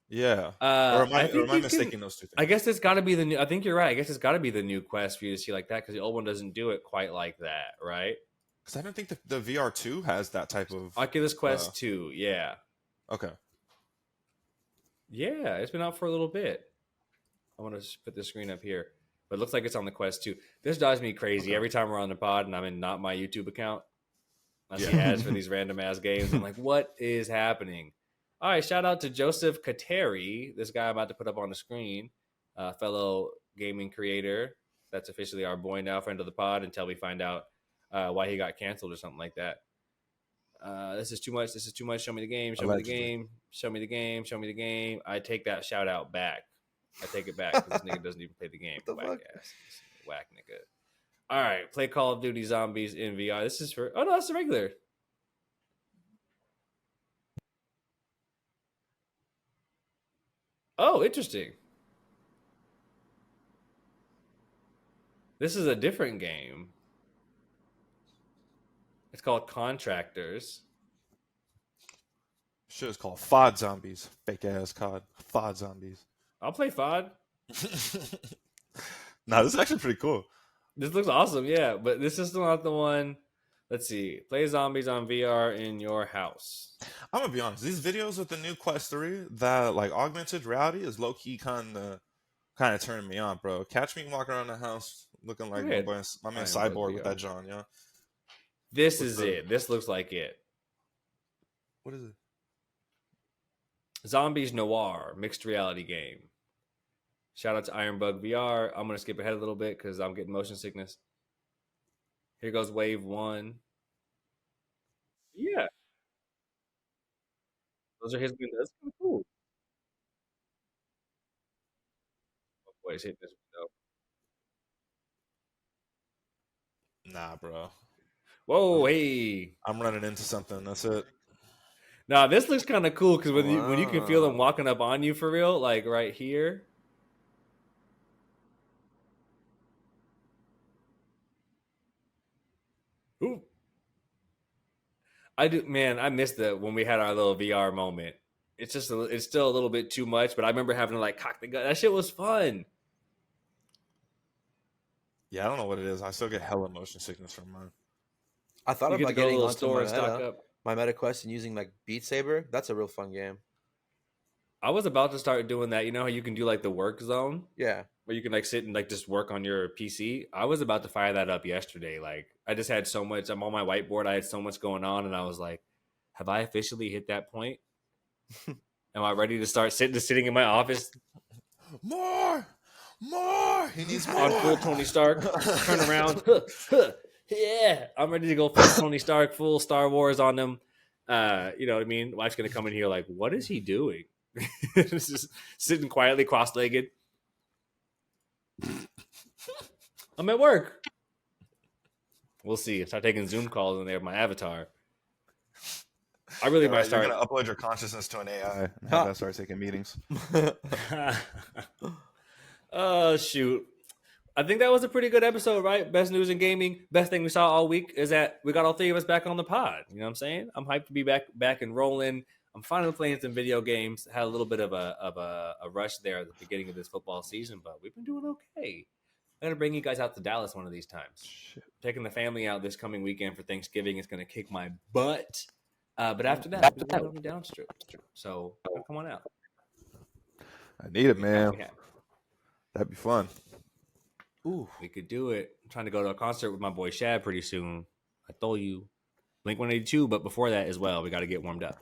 Yeah. Or am I am think I you can. mistaking those two I things? guess it's got to be the new. I think you're right. I guess it's got to be the new Quest for you to see like that because the old one doesn't do it quite like that, right? Because I don't think the VR 2 has that type of Oculus uh Quest 2, yeah. okay. Yeah, it's been out for a little bit. I want to put the screen up here, but it looks like it's on the Quest 2. This drives me crazy Okay. every time we're on the pod and I'm in not my YouTube account. I see Yeah. ads for these random ass games. I'm like, what is happening? All right, shout out to Joseph Kateri, this guy I'm about to put up on the screen, fellow gaming creator. That's officially our boy now, friend of the pod, until we find out why he got canceled or something like that. This is too much. This is too much. Show me the game. Show Allegedly. me the game. Show me the game. Show me the game. I take that shout out back. I take it back because this nigga doesn't even play the game. What the Whack fuck? ass. Whack nigga. All right. Play Call of Duty Zombies in VR. This is for. Oh, no, that's the regular. Oh, interesting. This is a different game. It's called Contractors. Shit is called FOD Zombies. Fake ass COD. FOD Zombies. I'll play FOD. Nah, this is actually pretty cool. This looks awesome, yeah, but this is still not the one. Let's see. Play zombies on VR in your house. I'm gonna be honest. These videos with the new Quest 3, that like augmented reality is low key kind of turning me on, bro. Catch me walking around the house looking like my man Cyborg with that John, yeah. This is it. This looks like it. What is it? Zombies Noir mixed reality game. Shout out to Ironbug VR. I'm gonna skip ahead a little bit because I'm getting motion sickness. Here goes wave 1. Yeah, those are his windows. That's kind of cool. Oh boy, he's hitting this window. Nah, bro. Whoa, hey. I'm running into something. That's it. Now this looks kind of cool because when you can feel them walking up on you for real, like right here. Ooh. I do, man. I missed when we had our little VR moment. It's still a little bit too much, but I remember having to like cock the gun. That shit was fun. Yeah, I don't know what it is. I still get hella motion sickness from mine. I thought You get about to go to a getting little onto store and stock up. my Meta Quest and using like Beat Saber. That's a real fun game. I was about to start doing that. You know how you can do like the work zone? Yeah. Where you can like sit and like just work on your PC. I was about to fire that up yesterday. Like I just had so much. I'm on my whiteboard. I had so much going on, and I was like, "Have I officially hit that point? Am I ready to start sitting in my office? More. He needs more. On full Tony Stark. Turn around. Yeah, I'm ready to go full Tony Stark, full Star Wars on them. You know what I mean? Wife's gonna come in here like, what is he doing? Just sitting quietly, cross-legged. I'm at work. We'll see. Start taking Zoom calls in there with my avatar. I really might start. You're gonna upload your consciousness to an AI and have that start taking meetings. Oh shoot. I think that was a pretty good episode, right? Best news in gaming. Best thing we saw all week is that we got all 3 of us back on the pod. You know what I'm saying? I'm hyped to be back and rolling. I'm finally playing some video games. Had a little bit of a rush there at the beginning of this football season, but we've been doing okay. I'm gonna bring you guys out to Dallas one of these times. Shit. Taking the family out this coming weekend for Thanksgiving. It's gonna kick my butt. But after that, we're going to downstrip. So come on out. I need it, man. That'd be fun. Ooh, we could do it. I'm trying to go to a concert with my boy Shad pretty soon. I told you. Blink-182, but before that as well, we got to get warmed up.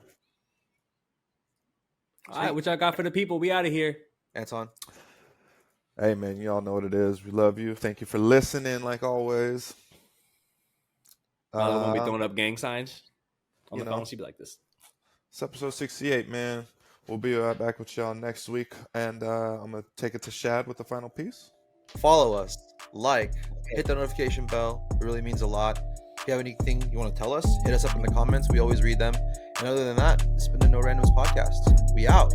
All right, what y'all got for the people? We out of here. Anton. Hey, man, you all know what it is. We love you. Thank you for listening, like always. When we throwing up gang signs on the phone, she'd be like this. It's episode 68, man. We'll be back with y'all next week, and I'm going to take it to Shad with the final piece. Follow us, hit the notification bell. It really means a lot. If you have anything you want to tell us, hit us up in the comments. We always read them. And other than that, it's been the No Randoms podcast. We out.